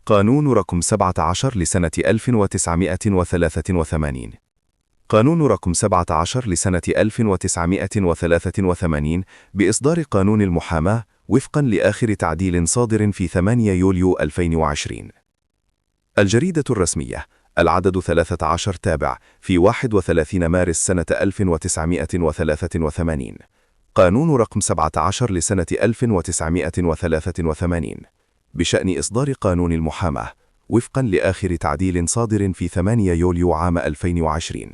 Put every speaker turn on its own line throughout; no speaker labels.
قانون رقم 17 لسنة 1983. قانون رقم 17 لسنة 1983 بإصدار قانون المحاماة وفقا لآخر تعديل صادر في 8 يوليو 2020. الجريدة الرسمية العدد 13 تابع في 31 مارس سنة 1983. قانون رقم 17 لسنة 1983 بشأن إصدار قانون المحاماة وفقا لآخر تعديل صادر في 8 يوليو عام 2020.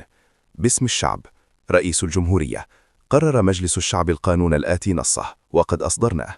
باسم الشعب، رئيس الجمهورية. قرر مجلس الشعب القانون الآتي نصه وقد أصدرناه.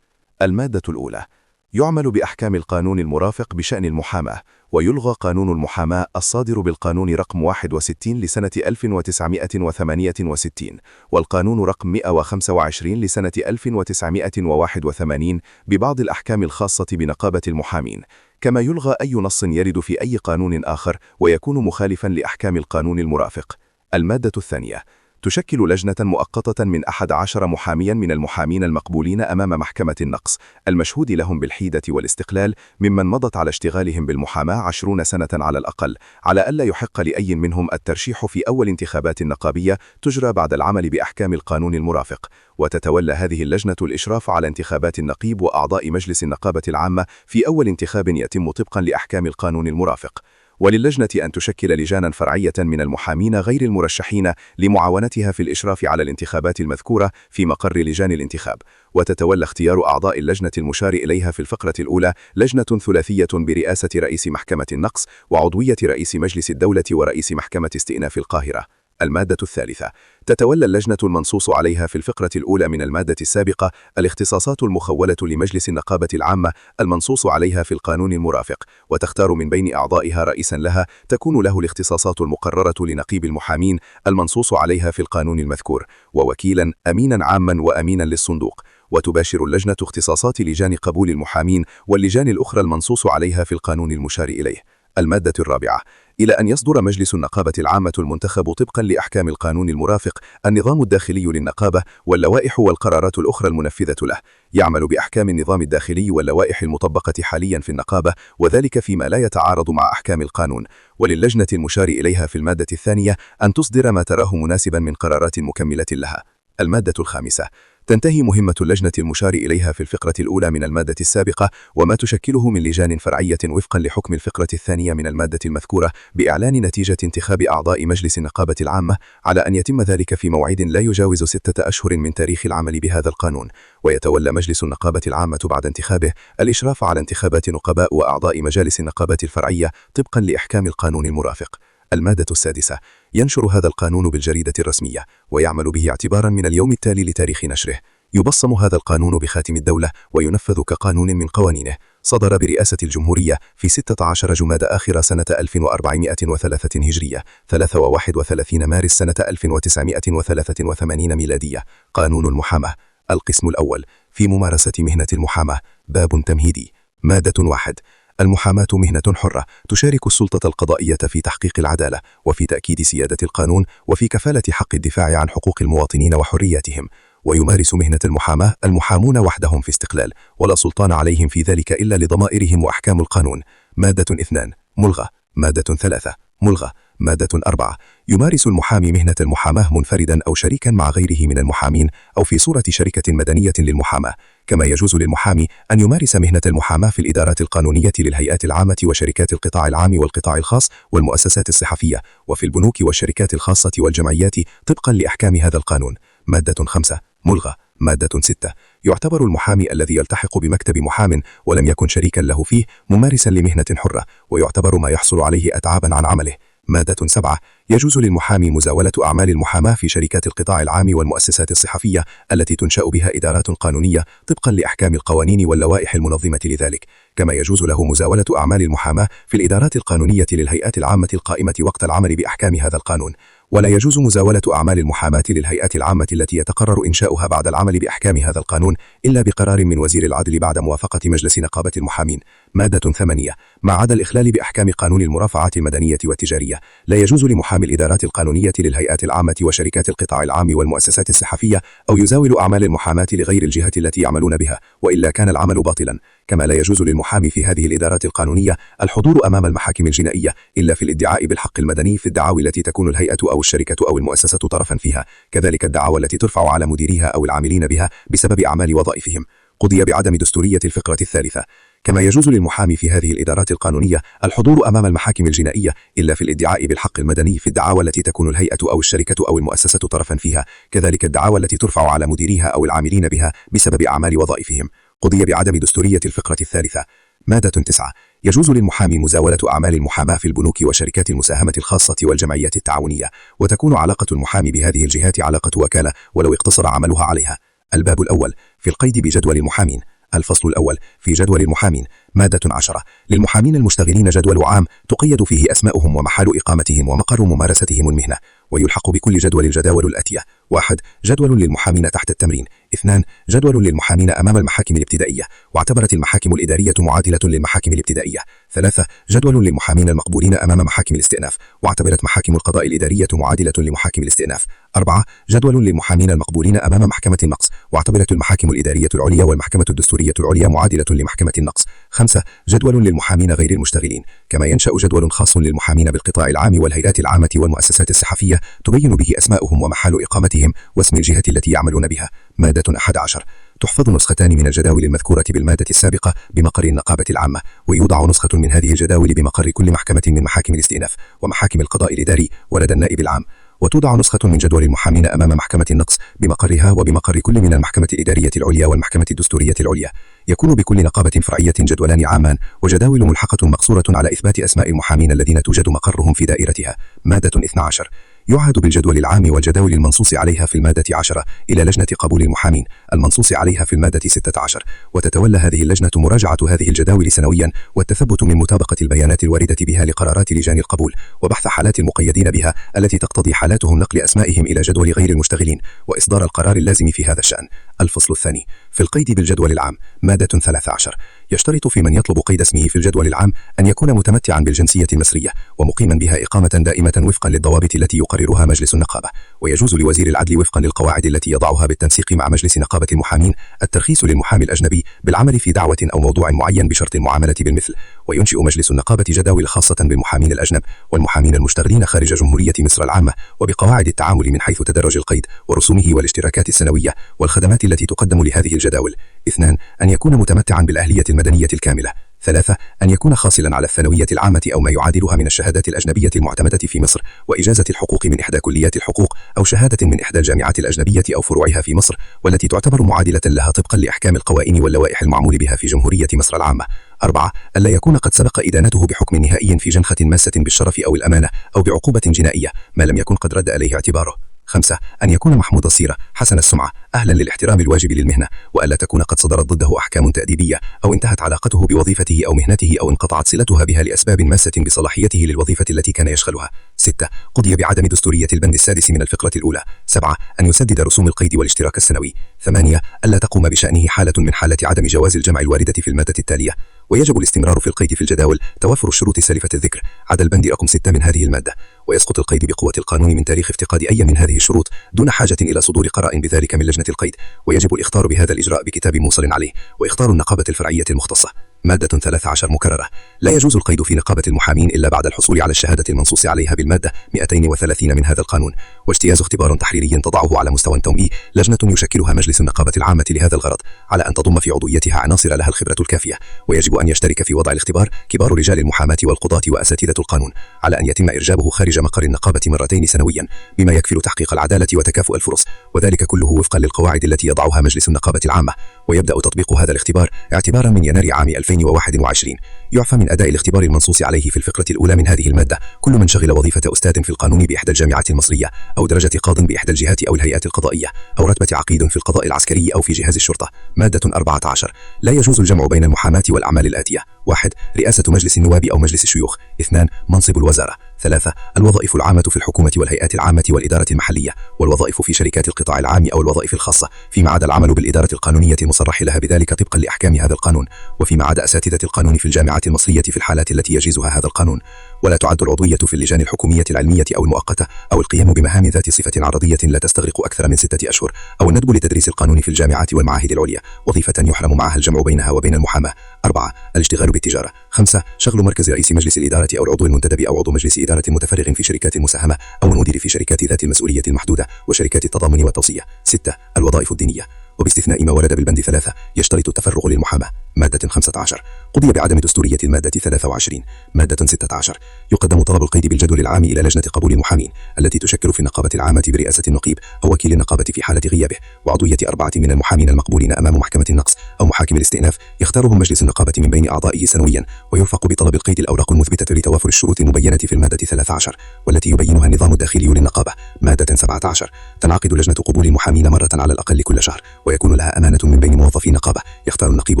المادة الأولى: يعمل بأحكام القانون المرافق بشأن المحاماة، ويلغى قانون المحاماة الصادر بالقانون رقم 61 لسنة 1968 والقانون رقم 125 لسنة 1981 ببعض الأحكام الخاصة بنقابة المحامين، كما يلغى أي نص يرد في أي قانون آخر ويكون مخالفا لأحكام القانون المرافق. المادة الثانية: تشكل لجنة مؤقتة من 11 محاميا من المحامين المقبولين أمام محكمة النقص المشهود لهم بالحيدة والاستقلال، ممن مضت على اشتغالهم بالمحاماة 20 سنة على الأقل، على ألا يحق لأي منهم الترشيح في أول انتخابات نقابية تجرى بعد العمل بأحكام القانون المرافق. وتتولى هذه اللجنة الإشراف على انتخابات النقيب وأعضاء مجلس النقابة العامة في أول انتخاب يتم طبقا لأحكام القانون المرافق. وللجنة أن تشكل لجانا فرعية من المحامين غير المرشحين لمعاونتها في الإشراف على الانتخابات المذكورة في مقر لجان الانتخاب. وتتولى اختيار أعضاء اللجنة المشار إليها في الفقرة الأولى لجنة ثلاثية برئاسة رئيس محكمة النقص وعضوية رئيس مجلس الدولة ورئيس محكمة استئناف القاهرة. المادة الثالثة: تتولى اللجنة المنصوص عليها في الفقرة الأولى من المادة السابقة الاختصاصات المخولة لمجلس النقابة العامة المنصوص عليها في القانون المرافق، وتختار من بين أعضائها رئيسا لها تكون له الاختصاصات المقررة لنقيب المحامين المنصوص عليها في القانون المذكور، ووكيلا أمينا عاما وأمينا للصندوق. وتباشر اللجنة اختصاصات لجان قبول المحامين واللجان الأخرى المنصوص عليها في القانون المشار إليه. المادة الرابعة: إلى أن يصدر مجلس النقابة العامة المنتخب طبقا لأحكام القانون المرافق النظام الداخلي للنقابة واللوائح والقرارات الأخرى المنفذة له، يعمل بأحكام النظام الداخلي واللوائح المطبقة حاليا في النقابة، وذلك فيما لا يتعارض مع أحكام القانون. وللجنة المشار إليها في المادة الثانية أن تصدر ما تراه مناسبا من قرارات مكملة لها. المادة الخامسة: تنتهي مهمة اللجنة المشار إليها في الفقرة الأولى من المادة السابقة وما تشكله من لجان فرعية وفقا لحكم الفقرة الثانية من المادة المذكورة بإعلان نتيجة انتخاب أعضاء مجلس النقابة العامة، على أن يتم ذلك في موعد لا يجاوز 6 أشهر من تاريخ العمل بهذا القانون. ويتولى مجلس النقابة العامة بعد انتخابه الإشراف على انتخابات نقباء وأعضاء مجالس النقابات الفرعية طبقا لإحكام القانون المرافق. المادة السادسة: ينشر هذا القانون بالجريدة الرسمية ويعمل به اعتبارا من اليوم التالي لتاريخ نشره. يبصم هذا القانون بخاتم الدولة وينفذ كقانون من قوانينه. صدر برئاسة الجمهورية في 16 جمادى آخر سنة 1403 هجرية 31 مارس سنة 1983 ميلادية. قانون المحاماة. القسم الأول: في ممارسة مهنة المحاماة. باب تمهيدي. مادة 1: المحاماة مهنة حرة تشارك السلطة القضائية في تحقيق العدالة وفي تأكيد سيادة القانون وفي كفالة حق الدفاع عن حقوق المواطنين وحرياتهم. ويمارس مهنة المحاماة المحامون وحدهم في استقلال، ولا سلطان عليهم في ذلك إلا لضمائرهم وأحكام القانون. مادة 2: ملغى. مادة 3: ملغى. مادة 4: يمارس المحامي مهنة المحاماة منفردا أو شريكا مع غيره من المحامين أو في صورة شركة مدنية للمحاماة. كما يجوز للمحامي أن يمارس مهنة المحاماة في الإدارات القانونية للهيئات العامة وشركات القطاع العام والقطاع الخاص والمؤسسات الصحفية وفي البنوك والشركات الخاصة والجمعيات طبقا لأحكام هذا القانون. مادة 5: ملغى. مادة 6: يعتبر المحامي الذي يلتحق بمكتب محام ولم يكن شريكا له فيه ممارسا لمهنة حرة، ويعتبر ما يحصل عليه أتعابا عن عمله. مادة 7: يجوز للمحامي مزاولة أعمال المحاماة في شركات القطاع العام والمؤسسات الصحفية التي تنشأ بها إدارات قانونية طبقا لأحكام القوانين واللوائح المنظمة لذلك. كما يجوز له مزاولة أعمال المحاماة في الإدارات القانونية للهيئات العامة القائمة وقت العمل بأحكام هذا القانون. ولا يجوز مزاولة أعمال المحاماة للهيئات العامة التي يتقرر إنشاؤها بعد العمل بأحكام هذا القانون إلا بقرار من وزير العدل بعد موافقة مجلس نقابة المحامين. مادة 8. ما عدا الإخلال بأحكام قانون المرافعات المدنية والتجارية، لا يجوز لمحامي الإدارات القانونية للهيئات العامة وشركات القطاع العام والمؤسسات الصحفية أو يزاول أعمال المحاماة لغير الجهة التي يعملون بها، وإلا كان العمل باطلا. كما لا يجوز للمحامي في هذه الإدارات القانونية الحضور أمام المحاكم الجنائية إلا في الادعاء بالحق المدني في الدعاوى التي تكون الهيئة أو الشركة أو المؤسسة طرفا فيها، كذلك الدعاوى التي ترفع على مديريها أو العاملين بها بسبب أعمال وظائفهم. قضي بعدم دستورية الفقرة الثالثة. كما يجوز للمحامي في هذه الإدارات القانونية الحضور أمام المحاكم الجنائية إلا في الادعاء بالحق المدني في الدعاوى التي تكون الهيئة أو الشركة أو المؤسسة طرفا فيها، كذلك الدعاوى التي ترفع على مديريها أو العاملين بها بسبب أعمال وظائفهم. قضي بعدم دستورية الفقرة الثالثة. مادة 9. يجوز للمحامي مزاولة أعمال المحاماة في البنوك وشركات المساهمة الخاصة والجمعيات التعاونية، وتكون علاقة المحامي بهذه الجهات علاقة وكالة ولو اقتصر عملها عليها. الباب الأول في القيد بجدول المحامين. الفصل الأول في جدول المحامين. مادة 10. للمحامين المشتغلين جدول عام تقيد فيه أسماؤهم ومحل إقامتهم ومقر ممارستهم المهنة، ويلحق بكل جدول الجداول الآتية: 1. جدول للمحامين تحت التمرين. 2. جدول للمحامين أمام المحاكم الابتدائية، واعتبرت المحاكم الإدارية معادلة للمحاكم الابتدائية. 3. جدول للمحامين المقبولين أمام محاكم الاستئناف، واعتبرت محاكم القضاء الإدارية معادلة لمحاكم الاستئناف. 4. جدول للمحامين المقبولين أمام محكمة النقص، واعتبرت المحاكم الإدارية العليا والمحكمة الدستورية العليا معادلة لمحكمة النقص. 5. جدول للمحامين غير المشتغلين، كما ينشأ جدول خاص للمحامين بالقطاع العام والهيئات العامة والمؤسسات الصحفية تبين به أسماؤهم ومحل إقامتهم واسم الجهة التي يعملون بها. مادة 11. تحفظ نسختان من الجداول المذكورة بالمادة السابقة بمقر النقابة العامة، ويوضع نسخة من هذه الجداول بمقر كل محكمة من محاكم الاستئناف ومحاكم القضاء الإداري ولدى النائب العام، وتوضع نسخة من جدول المحامين أمام محكمة النقص بمقرها وبمقر كل من المحكمة الإدارية العليا والمحكمة الدستورية العليا. يكون بكل نقابة فرعية جدولان عامان وجداول ملحقة مقصورة على إثبات أسماء المحامين الذين توجد مقرهم في دائرتها. مادة 12. يعهد بالجدول العام والجداول المنصوص عليها في المادة 10 إلى لجنة قبول المحامين المنصوص عليها في المادة 16، وتتولى هذه اللجنة مراجعة هذه الجداول سنويا والتثبت من مطابقة البيانات الواردة بها لقرارات لجان القبول، وبحث حالات المقيدين بها التي تقتضي حالاتهم نقل أسمائهم إلى جدول غير المشتغلين، وإصدار القرار اللازم في هذا الشأن. الفصل الثاني في القيد بالجدول العام. مادة 13. يشترط في من يطلب قيد اسمه في الجدول العام أن يكون متمتعا بالجنسية المصرية ومقيما بها إقامة دائمة وفقا للضوابط التي يقررها مجلس النقابة، ويجوز لوزير العدل وفقا للقواعد التي يضعها بالتنسيق مع مجلس نقابة المحامين الترخيص للمحامي الأجنبي بالعمل في دعوة أو موضوع معين بشرط المعاملة بالمثل. وينشئ مجلس النقابة جداول خاصة بالمحامين الأجنب والمحامين المشتغلين خارج جمهورية مصر العامة، وبقواعد التعامل من حيث تدرج القيد ورسومه والاشتراكات السنوية والخدمات التي تقدم لهذه الجداول. 2. أن يكون متمتعا بالأهلية المدنية الكاملة. 3. أن يكون حاصلا على الثانوية العامة أو ما يعادلها من الشهادات الأجنبية المعتمدة في مصر، وإجازة الحقوق من إحدى كليات الحقوق، أو شهادة من إحدى الجامعات الأجنبية أو فروعها في مصر والتي تعتبر معادلة لها طبقا لأحكام القوائم واللوائح المعمول بها في جمهورية مصر العامة. 4. ألا يكون قد سبق إدانته بحكم نهائي في جنحة ماسة بالشرف أو الأمانة أو بعقوبة جنائية ما لم يكن قد رد عليه اعتباره. 5. أن يكون محمود السيرة حسن السمعة أهلا للاحترام الواجب للمهنة، وألا تكون قد صدرت ضده أحكام تأديبية أو انتهت علاقته بوظيفته أو مهنته أو انقطعت صلتها بها لأسباب ماسة بصلاحيته للوظيفة التي كان يشغلها. 6. قضي بعدم دستورية البند السادس من الفقرة الأولى. 7. أن يسدد رسوم القيد والاشتراك السنوي. 8. ألا تقوم بشأنه حالة من حالة عدم جواز الجمع الواردة في المادة التالية. ويجب الاستمرار في القيد في الجداول توفر الشروط سالفة الذكر عدا البند رقم 6 من هذه المادة، ويسقط القيد بقوة القانون من تاريخ افتقاد أي من هذه الشروط دون حاجة إلى صدور قرار بذلك من لجنة القيد، ويجب الإخطار بهذا الإجراء بكتاب موصل عليه وإخطار النقابة الفرعية المختصة. مادة 13 مكررة. لا يجوز القيد في نقابة المحامين إلا بعد الحصول على الشهادة المنصوص عليها بالمادة 230 من هذا القانون، واجتياز اختبار تحريري تضعه على مستوى تومي لجنة يشكلها مجلس النقابة العامة لهذا الغرض على أن تضم في عضويتها عناصر لها الخبرة الكافية، ويجب أن يشترك في وضع الاختبار كبار رجال المحاماة والقضاة وأساتذة القانون، على أن يتم إرجابه خارج مقر النقابة مرتين سنويا بما يكفل تحقيق العدالة وتكافؤ الفرص، وذلك كله وفقا للقواعد التي يضعها مجلس النقابة العامة. ويبدأ تطبيق هذا الاختبار اعتبارا من يناير عام 2021. يعفى من أداء الاختبار المنصوص عليه في الفقرة الأولى من هذه المادة كل من شغل وظيفة أستاذ في القانون بإحدى الجامعات المصرية، أو درجة قاض بإحدى الجهات أو الهيئات القضائية، أو رتبة عقيد في القضاء العسكري أو في جهاز الشرطة. مادة 14. لا يجوز الجمع بين المحاماة والأعمال الآتية: 1. رئاسة مجلس النواب أو مجلس الشيوخ. 2. منصب الوزارة.
3. الوظائف العامة في الحكومة والهيئات العامة والإدارة المحلية، والوظائف في شركات القطاع العام أو الوظائف الخاصة، فيما عدا العمل بالإدارة القانونية المصرح لها بذلك طبقا لأحكام هذا القانون، وفيما عدا أساتذة القانون في الجامعات المصرية في الحالات التي يجيزها هذا القانون. ولا تعد العضوية في اللجان الحكومية العلمية أو المؤقتة أو القيام بمهام ذات صفة عرضية لا تستغرق أكثر من 6 أشهر أو الندب لتدريس القانون في الجامعات والمعاهد العليا وظيفة يحرم معها الجمع بينها وبين المحاماة. 4. الاشتغال بالتجارة. 5. شغل مركز رئيس مجلس الإدارة أو العضو المنتدب أو عضو مجلس إدارة متفرغ في شركات مساهمة أو المدير في شركات ذات المسؤولية المحدودة وشركات التضامن والتوصية. 6. الوظائف الدينية، وباستثناء ما ورد بالبند 3 يشترط التفرغ للمحاماة. مادة 15 قضي بعدم دستورية المادة 23. مادة 16 يقدم طلب القيد بالجدول العام إلى لجنة قبول المحامين التي تشكل في النقابة العامة برئاسة النقيب أو وكيل النقابة في حالة غيابه، وعضوية 4 من المحامين المقبولين أمام محكمة النقص أو محاكم الاستئناف يختارهم مجلس النقابة من بين أعضائه سنويا، ويرفق بطلب القيد الأوراق المثبتة لتوافر الشروط المبينة في المادة 13 والتي يبينها النظام الداخلي للنقابة. مادة 17 تنعقد لجنة قبول المحامين مرة على الأقل كل شهر، ويكون لها أمانة من بين موظفي النقابة يختار النقيب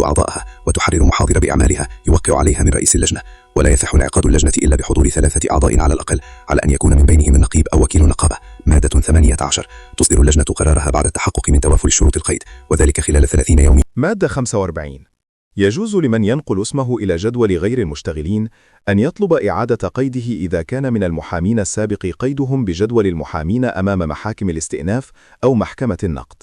أعضائها وتحرر محاضر بأعمالها يوقع عليها من رئيس اللجنة، ولا يصح انعقاد اللجنة إلا بحضور 3 أعضاء على الأقل على أن يكون من بينهم النقيب أو وكيل النقابة. مادة 18 تصدر اللجنة قرارها بعد التحقق من توافر شروط القيد وذلك خلال 30 يوما.
مادة 45 يجوز لمن ينقل اسمه إلى جدول غير المشتغلين أن يطلب إعادة قيده إذا كان من المحامين السابق قيدهم بجدول المحامين أمام محاكم الاستئناف أو محكمة النقد،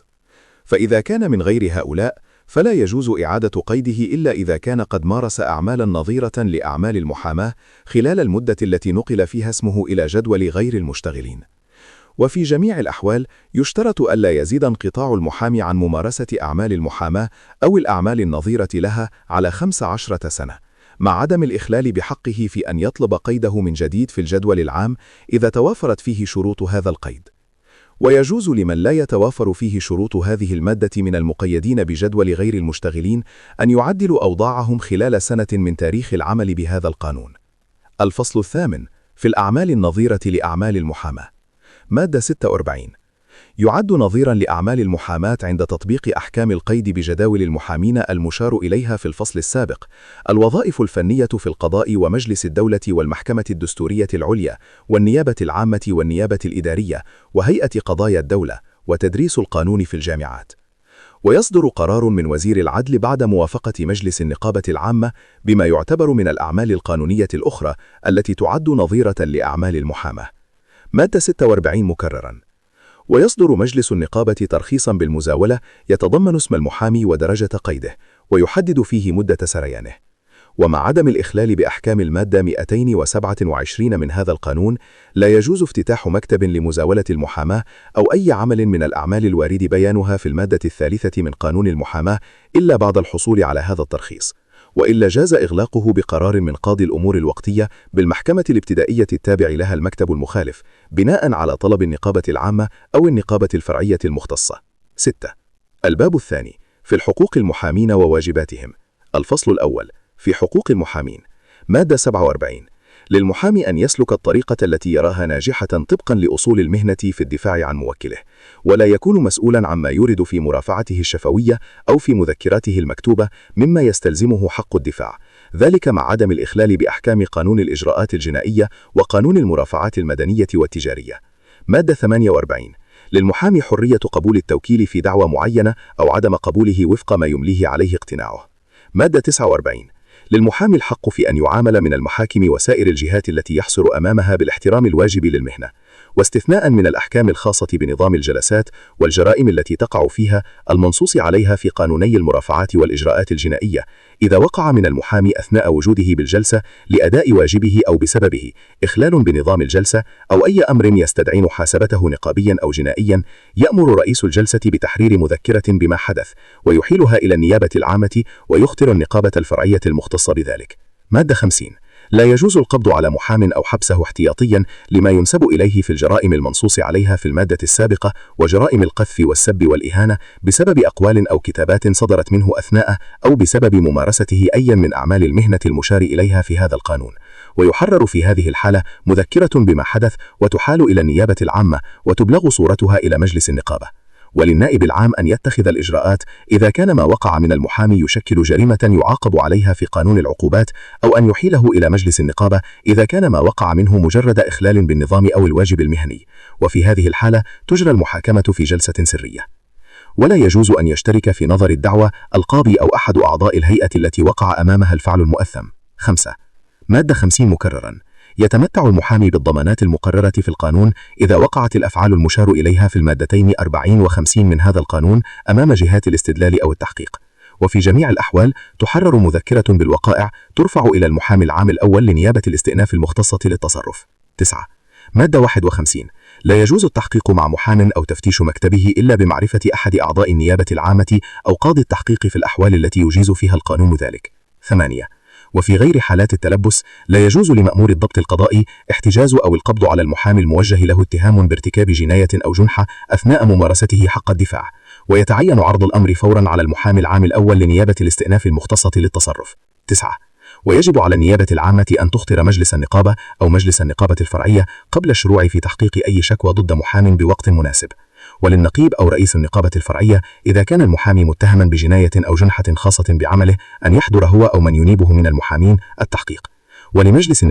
فإذا كان من غير هؤلاء فلا يجوز إعادة قيده إلا إذا كان قد مارس أعمالا نظيرة لأعمال المحاماة خلال المدة التي نقل فيها اسمه إلى جدول غير المشتغلين. وفي جميع الأحوال يشترط ألا يزيد انقطاع المحامي عن ممارسة أعمال المحاماة أو الأعمال النظيرة لها على 15 سنة، مع عدم الإخلال بحقه في أن يطلب قيده من جديد في الجدول العام إذا توافرت فيه شروط هذا القيد. ويجوز لمن لا يتوافر فيه شروط هذه المادة من المقيدين بجدول غير المشتغلين أن يعدلوا أوضاعهم خلال سنة من تاريخ العمل بهذا القانون. الفصل 8 في الأعمال النظيرة لأعمال المحاماة. مادة 46 يعد نظيرا لأعمال المحاماة عند تطبيق أحكام القيد بجداول المحامين المشار إليها في الفصل السابق الوظائف الفنية في القضاء ومجلس الدولة والمحكمة الدستورية العليا والنيابة العامة والنيابة الإدارية وهيئة قضايا الدولة وتدريس القانون في الجامعات. ويصدر قرار من وزير العدل بعد موافقة مجلس النقابة العامة بما يعتبر من الأعمال القانونية الأخرى التي تعد نظيرة لأعمال المحاماة. مادة 46 مكررا ويصدر مجلس النقابة ترخيصا بالمزاولة يتضمن اسم المحامي ودرجة قيده ويحدد فيه مدة سريانه. ومع عدم الإخلال بأحكام المادة 227 من هذا القانون لا يجوز افتتاح مكتب لمزاولة المحاماة أو أي عمل من الأعمال الوارد بيانها في المادة 3 من قانون المحاماة إلا بعد الحصول على هذا الترخيص، وإلا جاز إغلاقه بقرار من قاضي الأمور الوقتية بالمحكمة الابتدائية التابع لها المكتب المخالف بناء على طلب النقابة العامة أو النقابة الفرعية المختصة. 6. الباب الثاني في الحقوق المحامين وواجباتهم. الفصل الأول في حقوق المحامين. مادة 47 للمحامي أن يسلك الطريقة التي يراها ناجحة طبقا لأصول المهنة في الدفاع عن موكله، ولا يكون مسؤولا عما يورد في مرافعته الشفوية أو في مذكراته المكتوبة مما يستلزمه حق الدفاع، ذلك مع عدم الإخلال بأحكام قانون الإجراءات الجنائية وقانون المرافعات المدنية والتجارية. مادة 48 للمحامي حرية قبول التوكيل في دعوى معينة أو عدم قبوله وفق ما يمليه عليه اقتناعه. مادة 49 للمحامي الحق في أن يعامل من المحاكم وسائر الجهات التي يحصل أمامها بالاحترام الواجب للمهنة، واستثناء من الأحكام الخاصة بنظام الجلسات والجرائم التي تقع فيها المنصوص عليها في قانوني المرافعات والإجراءات الجنائية إذا وقع من المحامي أثناء وجوده بالجلسة لأداء واجبه أو بسببه إخلال بنظام الجلسة أو أي أمر يستدعي محاسبته نقابيا أو جنائيا، يأمر رئيس الجلسة بتحرير مذكرة بما حدث ويحيلها إلى النيابة العامة ويخطر النقابة الفرعية المختصة بذلك. مادة 50 لا يجوز القبض على محام أو حبسه احتياطيا لما ينسب إليه في الجرائم المنصوص عليها في المادة السابقة وجرائم القذف والسب والإهانة بسبب أقوال أو كتابات صدرت منه أثناء أو بسبب ممارسته أي من أعمال المهنة المشار إليها في هذا القانون، ويحرر في هذه الحالة مذكرة بما حدث وتحال إلى النيابة العامة وتبلغ صورتها إلى مجلس النقابة. وللنائب العام أن يتخذ الإجراءات إذا كان ما وقع من المحامي يشكل جريمة يعاقب عليها في قانون العقوبات، أو أن يحيله إلى مجلس النقابة إذا كان ما وقع منه مجرد إخلال بالنظام أو الواجب المهني، وفي هذه الحالة تجرى المحاكمة في جلسة سرية. ولا يجوز أن يشترك في نظر الدعوى القاضي أو أحد أعضاء الهيئة التي وقع أمامها الفعل المؤثم. 5. مادة 50 مكررا. يتمتع المحامي بالضمانات المقررة في القانون إذا وقعت الأفعال المشار إليها في المادتين 40 و50 من هذا القانون أمام جهات الاستدلال أو التحقيق، وفي جميع الأحوال تحرر مذكرة بالوقائع ترفع إلى المحامي العام الأول لنيابة الاستئناف المختصة للتصرف. 9. مادة 51. لا يجوز التحقيق مع محام أو تفتيش مكتبه إلا بمعرفة أحد أعضاء النيابة العامة أو قاضي التحقيق في الأحوال التي يجيز فيها القانون ذلك. 8. وفي غير حالات التلبس لا يجوز لمأمور الضبط القضائي احتجاز أو القبض على المحامي الموجه له اتهام بارتكاب جناية أو جنحة أثناء ممارسته حق الدفاع، ويتعين عرض الأمر فورا على المحامي العام الأول لنيابة الاستئناف المختصة للتصرف. 9. ويجب على النيابة العامة أن تخطر مجلس النقابة أو مجلس النقابة الفرعية قبل الشروع في تحقيق أي شكوى ضد محام بوقت مناسب، وللنقيب أو رئيس النقابة الفرعية إذا كان المحامي متهما بجناية أو جنحة خاصة بعمله أن يحضر هو أو من ينيبه من المحامين التحقيق، ولمجلس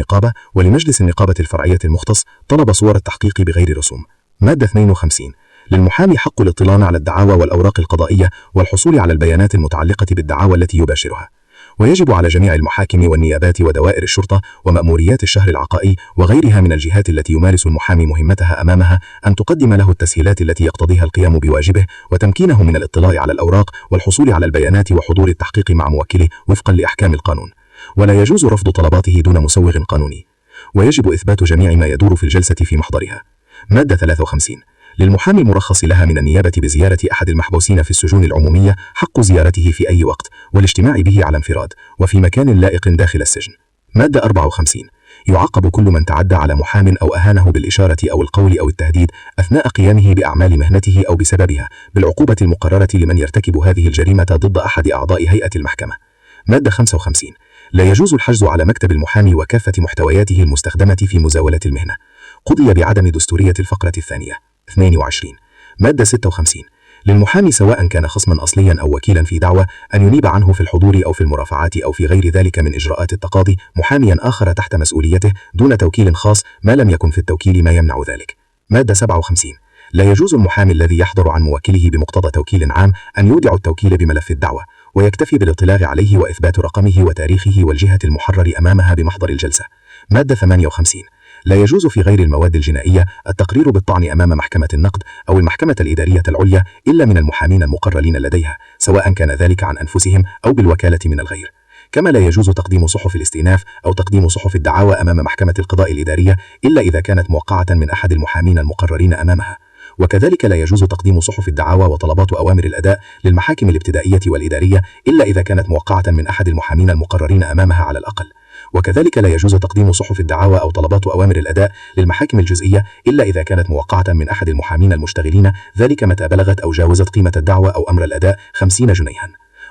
النقابة الفرعية المختص طلب صور التحقيق بغير رسوم. مادة 52. للمحامي حق الاطلاع على الدعاوى والأوراق القضائية والحصول على البيانات المتعلقة بالدعاوى التي يباشرها، ويجب على جميع المحاكم والنيابات ودوائر الشرطة ومأموريات الشهر العقائي وغيرها من الجهات التي يمارس المحامي مهمتها أمامها أن تقدم له التسهيلات التي يقتضيها القيام بواجبه وتمكينه من الاطلاع على الأوراق والحصول على البيانات وحضور التحقيق مع موكله وفقا لأحكام القانون، ولا يجوز رفض طلباته دون مسوغ قانوني، ويجب إثبات جميع ما يدور في الجلسة في محضرها. مادة 53. للمحامي المرخص لها من النيابة بزيارة أحد المحبوسين في السجون العمومية حق زيارته في أي وقت والاجتماع به على انفراد وفي مكان لائق داخل السجن. مادة 54. يعاقب كل من تعدى على محام أو أهانه بالإشارة أو القول أو التهديد أثناء قيامه بأعمال مهنته أو بسببها بالعقوبة المقررة لمن يرتكب هذه الجريمة ضد أحد أعضاء هيئة المحكمة. مادة 55. لا يجوز الحجز على مكتب المحامي وكافة محتوياته المستخدمة في مزاولة المهنة. قضي بعدم دستورية الفقرة الثانية. 22. مادة 56. للمحامي سواء كان خصما أصليا أو وكيلا في دعوى أن ينيب عنه في الحضور أو في المرافعات أو في غير ذلك من إجراءات التقاضي محاميا آخر تحت مسؤوليته دون توكيل خاص ما لم يكن في التوكيل ما يمنع ذلك. مادة 57. لا يجوز المحامي الذي يحضر عن موكله بمقتضى توكيل عام أن يودع التوكيل بملف الدعوى ويكتفي بالاطلاع عليه وإثبات رقمه وتاريخه والجهة المحرر أمامها بمحضر الجلسة. مادة 58. لا يجوز في غير المواد الجنائية التقرير بالطعن أمام محكمة النقد أو المحكمة الإدارية العليا إلا من المحامين المقررين لديها سواء كان ذلك عن أنفسهم أو بالوكالة من الغير، كما لا يجوز تقديم صحف الاستئناف أو تقديم صحف الدعاوى أمام محكمة القضاء الإدارية إلا إذا كانت موقعة من أحد المحامين المقررين أمامها، وكذلك لا يجوز تقديم صحف الدعاوى وطلبات أوامر الأداء للمحاكم الابتدائية والإدارية إلا إذا كانت موقعة من أحد المحامين المقررين أمامها على الأقل، وكذلك لا يجوز تقديم صحف الدعاوى أو طلبات أوامر الأداء للمحاكم الجزئية إلا إذا كانت موقعة من أحد المحامين المشتغلين، ذلك متى بلغت أو جاوزت قيمة الدعوى أو أمر الأداء 50 جنيها،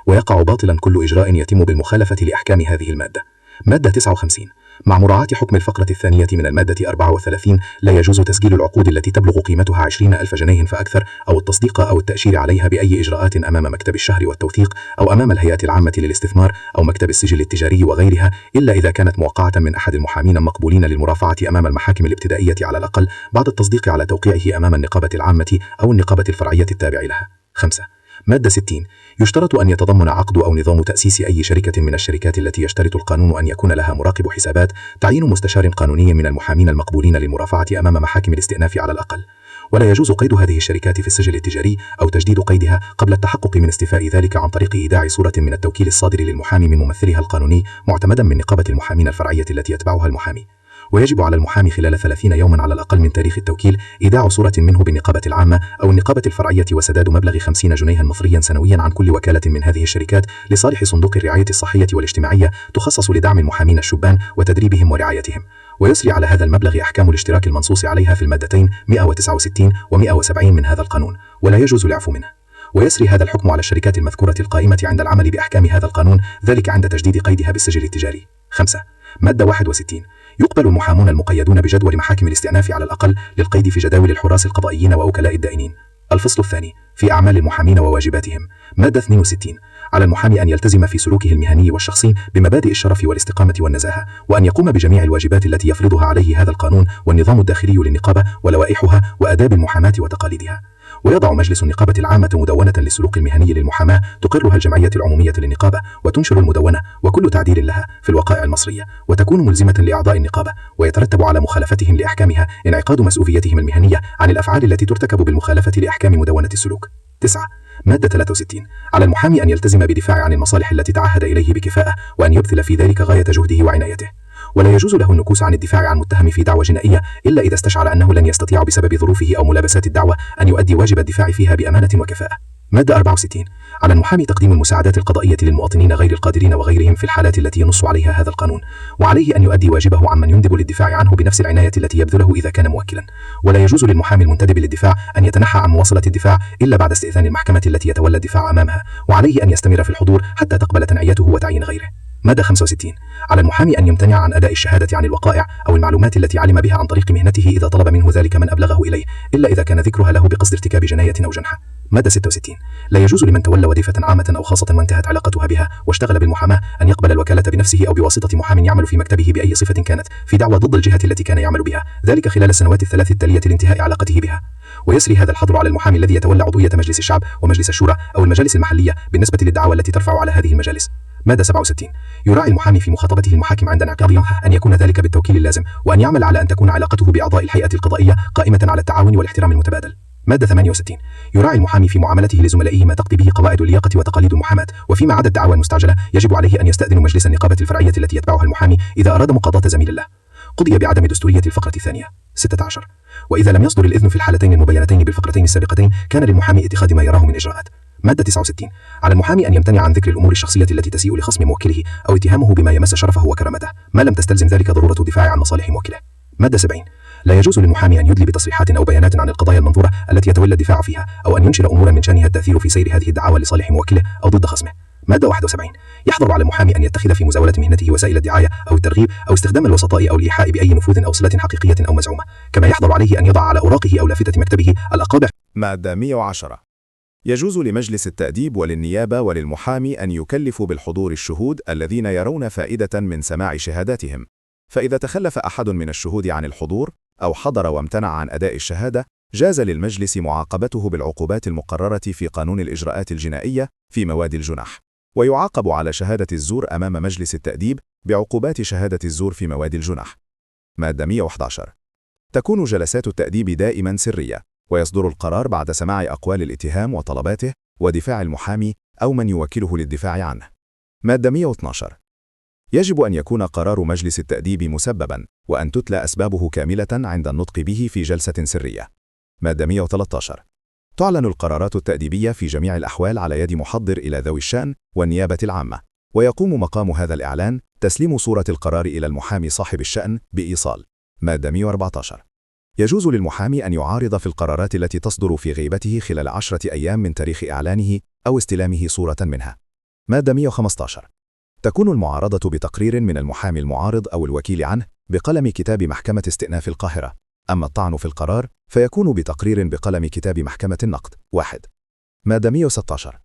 ويقع باطلا كل إجراء يتم بالمخالفة لأحكام هذه المادة. مادة 59. مع مراعاة حكم الفقرة الثانية من المادة 34 لا يجوز تسجيل العقود التي تبلغ قيمتها 20,000 جنيه فأكثر أو التصديق أو التأشير عليها بأي إجراءات أمام مكتب الشهر والتوثيق أو أمام الهيئة العامة للاستثمار أو مكتب السجل التجاري وغيرها إلا إذا كانت موقعة من أحد المحامين المقبولين للمرافعة أمام المحاكم الابتدائية على الأقل بعد التصديق على توقيعه أمام النقابة العامة أو النقابة الفرعية التابع لها. 5. مادة 60. يشترط أن يتضمن عقد أو نظام تأسيس أي شركة من الشركات التي يشترط القانون أن يكون لها مراقب حسابات تعيين مستشار قانوني من المحامين المقبولين للمرافعة أمام محاكم الاستئناف على الأقل، ولا يجوز قيد هذه الشركات في السجل التجاري أو تجديد قيدها قبل التحقق من استيفاء ذلك عن طريق إيداع صورة من التوكيل الصادر للمحامي من ممثلها القانوني معتمدا من نقابة المحامين الفرعية التي يتبعها المحامي، ويجب على المحامي خلال 30 يوما على الأقل من تاريخ التوكيل إيداع صورة منه بالنقابة العامة أو النقابة الفرعية وسداد مبلغ 50 جنيها مصريا سنويا عن كل وكالة من هذه الشركات لصالح صندوق الرعاية الصحية والاجتماعية تخصص لدعم المحامين الشبان وتدريبهم ورعايتهم، ويسري على هذا المبلغ أحكام الاشتراك المنصوص عليها في المادتين 169 و170 من هذا القانون، ولا يجوز العفو منه، ويسري هذا الحكم على الشركات المذكورة القائمة عند العمل بأحكام هذا القانون، ذلك عند تجديد قيدها بالسجل التجاري. 5. مادة 61. يقبل المحامون المقيدون بجدول محاكم الاستئناف على الأقل للقيد في جداول الحراس القضائيين ووكلاء الدائنين.
الفصل الثاني في أعمال المحامين وواجباتهم. مادة 62. على المحامي أن يلتزم في سلوكه المهني والشخصي بمبادئ الشرف والاستقامة والنزاهة، وأن يقوم بجميع الواجبات التي يفرضها عليه هذا القانون والنظام الداخلي للنقابة ولوائحها وآداب المحاماة وتقاليدها. ويضع مجلس النقابة العامة مدونة للسلوك المهني للمحاماة تقرها الجمعية العمومية للنقابة، وتنشر المدونة وكل تعديل لها في الوقائع المصرية، وتكون ملزمة لأعضاء النقابة، ويترتب على مخالفتهم لأحكامها انعقاد مسؤوليتهم المهنية عن الأفعال التي ترتكب بالمخالفة لأحكام مدونة السلوك. 9. مادة 63. على المحامي أن يلتزم بدفاع عن المصالح التي تعهد إليه بكفاءة، وأن يبذل في ذلك غاية جهده وعنايته، ولا يجوز له النكوص عن الدفاع عن متهم في دعوى جنائية إلا إذا استشعر أنه لن يستطيع بسبب ظروفه أو ملابسات الدعوة أن يؤدي واجب الدفاع فيها بأمانة وكفاءة. مادة 64. على المحامي تقديم المساعدات القضائية للمواطنين غير القادرين وغيرهم في الحالات التي ينص عليها هذا القانون، وعليه أن يؤدي واجبه عمن يندب للدفاع عنه بنفس العناية التي يبذله إذا كان موكلا، ولا يجوز للمحامي المنتدب للدفاع أن يتنحى عن مواصلة الدفاع إلا بعد استئذان المحكمة التي يتولى الدفاع أمامها، وعليه أن يستمر في الحضور حتى تقبل تنعيته وتعيين غيره. مادة 65. على المحامي أن يمتنع عن أداء الشهادة عن الوقائع أو المعلومات التي علم بها عن طريق مهنته إذا طلب منه ذلك من أبلغه إليه، إلا إذا كان ذكرها له بقصد ارتكاب جناية أو جنحة. مادة 66. لا يجوز لمن تولى وظيفة عامة أو خاصة وانتهت علاقتها بها واشتغل بالمحاماة أن يقبل الوكالة بنفسه أو بواسطة محام يعمل في مكتبه بأي صفة كانت في دعوى ضد الجهة التي كان يعمل بها، ذلك خلال السنوات الثلاث التالية لانتهاء علاقته بها. ويسري هذا الحظر على المحامي الذي يتولى عضوية مجلس الشعب ومجلس الشورى أو المجالس المحلية بالنسبة للدعاوى التي ترفع على هذه المجالس. مادة 67. يراعي المحامي في مخاطبته المحاكم عند انعقادها أن يكون ذلك بالتوكيل اللازم، وأن يعمل على أن تكون علاقته بأعضاء الهيئة القضائية قائمة على التعاون والاحترام المتبادل. مادة 68. يراعي المحامي في معاملته لزملائه ما تقضي به قواعد اللياقة وتقاليد المحاماة، وفيما عدا الدعاوى المستعجلة يجب عليه أن يستأذن مجلس النقابة الفرعية التي يتبعها المحامي إذا أراد مقاضاة زميل له. قضي بعدم دستورية الفقرة الثانية. 16. وإذا لم يصدر الإذن في الحالتين المبينتين بالفقرتين السابقتين كان للمحامي اتخاذ ما يراه من إجراءات. مادة 69. على المحامي أن يمتنع عن ذكر الأمور الشخصية التي تسيء لخصم موكله أو اتهامه بما يمس شرفه وكرامته ما لم تستلزم ذلك ضرورة الدفاع عن مصالح موكله. مادة 70. لا يجوز للمحامي أن يدلي بتصريحات أو بيانات عن القضايا المنظورة التي يتولى الدفاع فيها، أو أن ينشر أمورا من شأنها التأثير في سير هذه الدعاوى لصالح موكله أو ضد خصمه. مادة 71. يحظر على المحامي أن يتخذ في مزاولة مهنته وسائل الدعاية أو الترغيب أو استخدام الوسطاء أو الإيحاء بأي نفوذ أو صلة حقيقية أو مزعومة، كما يحظر عليه أن يضع على أوراقه أو لافتة مكتبه الأقابع.
مادة 110. يجوز لمجلس التأديب وللنيابة وللمحامي أن يكلفوا بالحضور الشهود الذين يرون فائدة من سماع شهاداتهم، فإذا تخلف أحد من الشهود عن الحضور أو حضر وامتنع عن أداء الشهادة جاز للمجلس معاقبته بالعقوبات المقررة في قانون الإجراءات الجنائية في مواد الجنح، ويعاقب على شهادة الزور أمام مجلس التأديب بعقوبات شهادة الزور في مواد الجنح. مادة 111. تكون جلسات التأديب دائما سرية، ويصدر القرار بعد سماع أقوال الاتهام وطلباته ودفاع المحامي أو من يوكله للدفاع عنه. مادة 112. يجب أن يكون قرار مجلس التأديب مسببا، وأن تتلى أسبابه كاملة عند النطق به في جلسة سرية. مادة 113. تعلن القرارات التأديبية في جميع الأحوال على يد محضر إلى ذوي الشأن والنيابة العامة، ويقوم مقام هذا الإعلان تسليم صورة القرار إلى المحامي صاحب الشأن بإيصال. مادة 114. يجوز للمحامي أن يعارض في القرارات التي تصدر في غيبته خلال 10 أيام من تاريخ إعلانه أو استلامه صورة منها. مادة 115. تكون المعارضة بتقرير من المحامي المعارض أو الوكيل عنه بقلم كتاب محكمة استئناف القاهرة، أما الطعن في القرار فيكون بتقرير بقلم كتاب محكمة النقد. 1. مادة 116.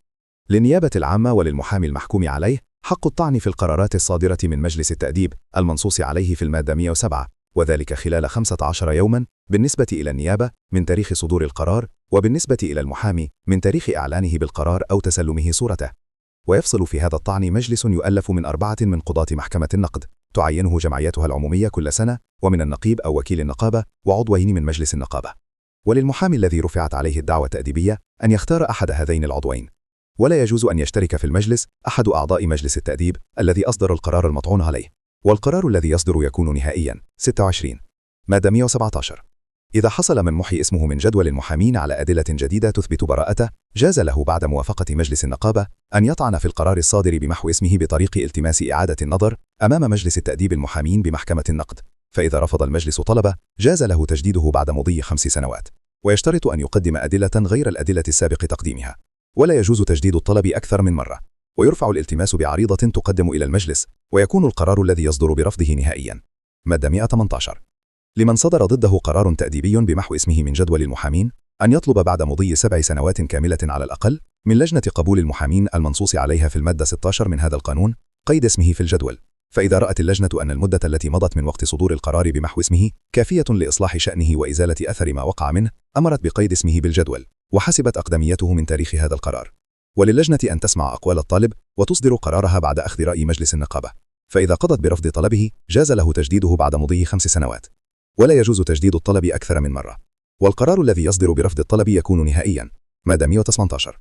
للنيابة العامة وللمحامي المحكوم عليه حق الطعن في القرارات الصادرة من مجلس التأديب المنصوص عليه في المادة 107، وذلك خلال 15 يوما بالنسبة إلى النيابة من تاريخ صدور القرار، وبالنسبة إلى المحامي من تاريخ إعلانه بالقرار أو تسلمه صورته. ويفصل في هذا الطعن مجلس يؤلف من 4 من قضاة محكمة النقد تعينه جمعيتها العمومية كل سنة، ومن النقيب أو وكيل النقابة وعضوين من مجلس النقابة. وللمحامي الذي رفعت عليه الدعوى التأديبية أن يختار أحد هذين العضوين، ولا يجوز أن يشترك في المجلس أحد أعضاء مجلس التأديب الذي أصدر القرار المطعون عليه، والقرار الذي يصدر يكون نهائيا. 26. مادة 117. إذا حصل من محي اسمه من جدول المحامين على أدلة جديدة تثبت براءته جاز له بعد موافقة مجلس النقابة أن يطعن في القرار الصادر بمحو اسمه بطريق التماس إعادة النظر أمام مجلس التأديب المحامين بمحكمة النقد، فإذا رفض المجلس طلبه جاز له تجديده بعد مضي 5 سنوات، ويشترط أن يقدم أدلة غير الأدلة السابق تقديمها، ولا يجوز تجديد الطلب أكثر من مرة، ويرفع الالتماس بعريضة تقدم إلى المجلس، ويكون القرار الذي يصدر برفضه نهائيا. مادة 118. لمن صدر ضده قرار تأديبي بمحو اسمه من جدول المحامين أن يطلب بعد مضي 7 سنوات كاملة على الأقل من لجنة قبول المحامين المنصوص عليها في المادة 16 من هذا القانون قيد اسمه في الجدول. فإذا رأت اللجنة أن المدة التي مضت من وقت صدور القرار بمحو اسمه كافية لإصلاح شأنه وإزالة أثر ما وقع منه، أمرت بقيد اسمه بالجدول، وحسبت أقدميته من تاريخ هذا القرار. وللجنة أن تسمع أقوال الطالب وتصدر قرارها بعد أخذ رأي مجلس النقابة. فإذا قضت برفض طلبه جاز له تجديده بعد مضي 5 سنوات، ولا يجوز تجديد الطلب أكثر من مرة. والقرار الذي يصدر برفض الطلب يكون نهائيا. مادة 118.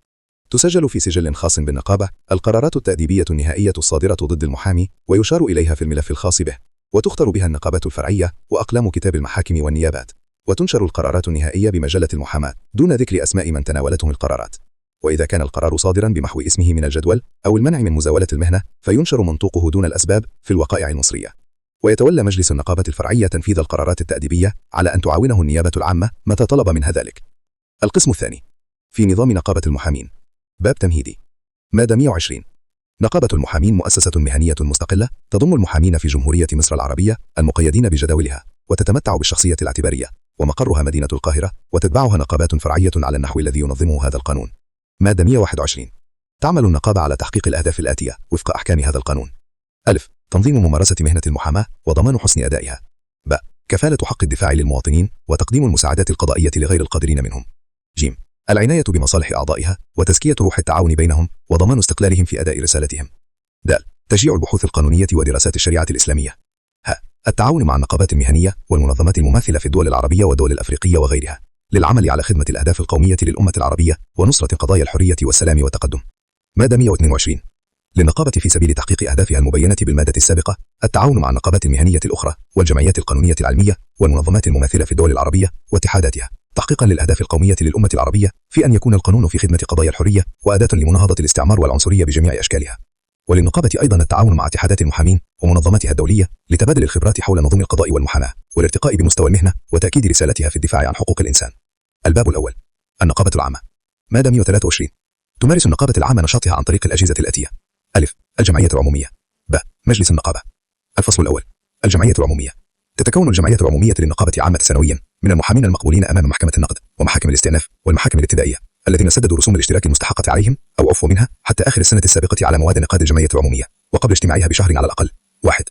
تسجل في سجل خاص بالنقابة القرارات التأديبية النهائية الصادرة ضد المحامي، ويشار إليها في الملف الخاص به، وتختر بها النقابة الفرعية وأقلام كتاب المحاكم والنيابات، وتنشر القرارات النهائية بمجلة المحاماة دون ذكر أسماء من تناولتهم القرارات. وإذا كان القرار صادرا بمحو اسمه من الجدول أو المنع من مزاولة المهنة فينشر منطوقه دون الأسباب في الوقائع المصرية. ويتولى مجلس النقابة الفرعية تنفيذ القرارات التأديبية على أن تعاونه النيابة العامة متى طلب منها ذلك. القسم الثاني في نظام نقابة المحامين. باب تمهيدي. مادة 120. نقابة المحامين مؤسسة مهنية مستقلة تضم المحامين في جمهورية مصر العربية المقيدين بجداولها، وتتمتع بالشخصية الاعتبارية، ومقرها مدينة القاهرة، وتتبعها نقابات فرعية على النحو الذي ينظمه هذا القانون. مادة 121. تعمل النقابة على تحقيق الأهداف الآتية وفق أحكام هذا القانون: ألف، تنظيم ممارسة مهنة المحاماة وضمان حسن أدائها. ب، كفالة حق الدفاع للمواطنين وتقديم المساعدات القضائية لغير القادرين منهم. ج، العناية بمصالح أعضائها وتزكية روح التعاون بينهم وضمان استقلالهم في أداء رسالتهم. د، تشجيع البحوث القانونية ودراسات الشريعة الإسلامية. ه، التعاون مع النقابات المهنية والمنظمات المماثلة في الدول العربية والدول الأفريقية وغيرها للعمل على خدمة الأهداف القومية للأمة العربية ونصرة قضايا الحرية والسلام والتقدم. مادة 122. للنقابة في سبيل تحقيق أهدافها المبينة بالمادة السابقة التعاون مع النقابات المهنية الأخرى والجمعيات القانونية العلمية والمنظمات المماثلة في الدول العربية واتحاداتها، تحقيقا للأهداف القومية للأمة العربية في أن يكون القانون في خدمة قضايا الحرية وأداة لمناهضة الاستعمار والعنصرية بجميع أشكالها. وللنقابة أيضا التعاون مع اتحادات المحامين ومنظماتها الدولية لتبادل الخبرات حول نظم القضاء والمحاماة والارتقاء بمستوى المهنة وتأكيد رسالتها في الدفاع عن حقوق الإنسان. الباب الأول. النقابة العامة. مادة 123. تمارس النقابة العامة نشاطها عن طريق الأجهزة الآتية: ألف، الجمعية العمومية. ب، مجلس النقابة. الفصل الأول. الجمعية العمومية. تتكون الجمعية العمومية للنقابة عامة سنويا من المحامين المقبولين أمام محكمة النقد ومحاكم الاستئناف والمحاكم الابتدائية الذين سددوا رسوم الاشتراك المستحقة عليهم أو عفوا منها حتى آخر السنة السابقة على مواد انعقاد الجمعية العمومية وقبل اجتماعها بشهر على الأقل. 1.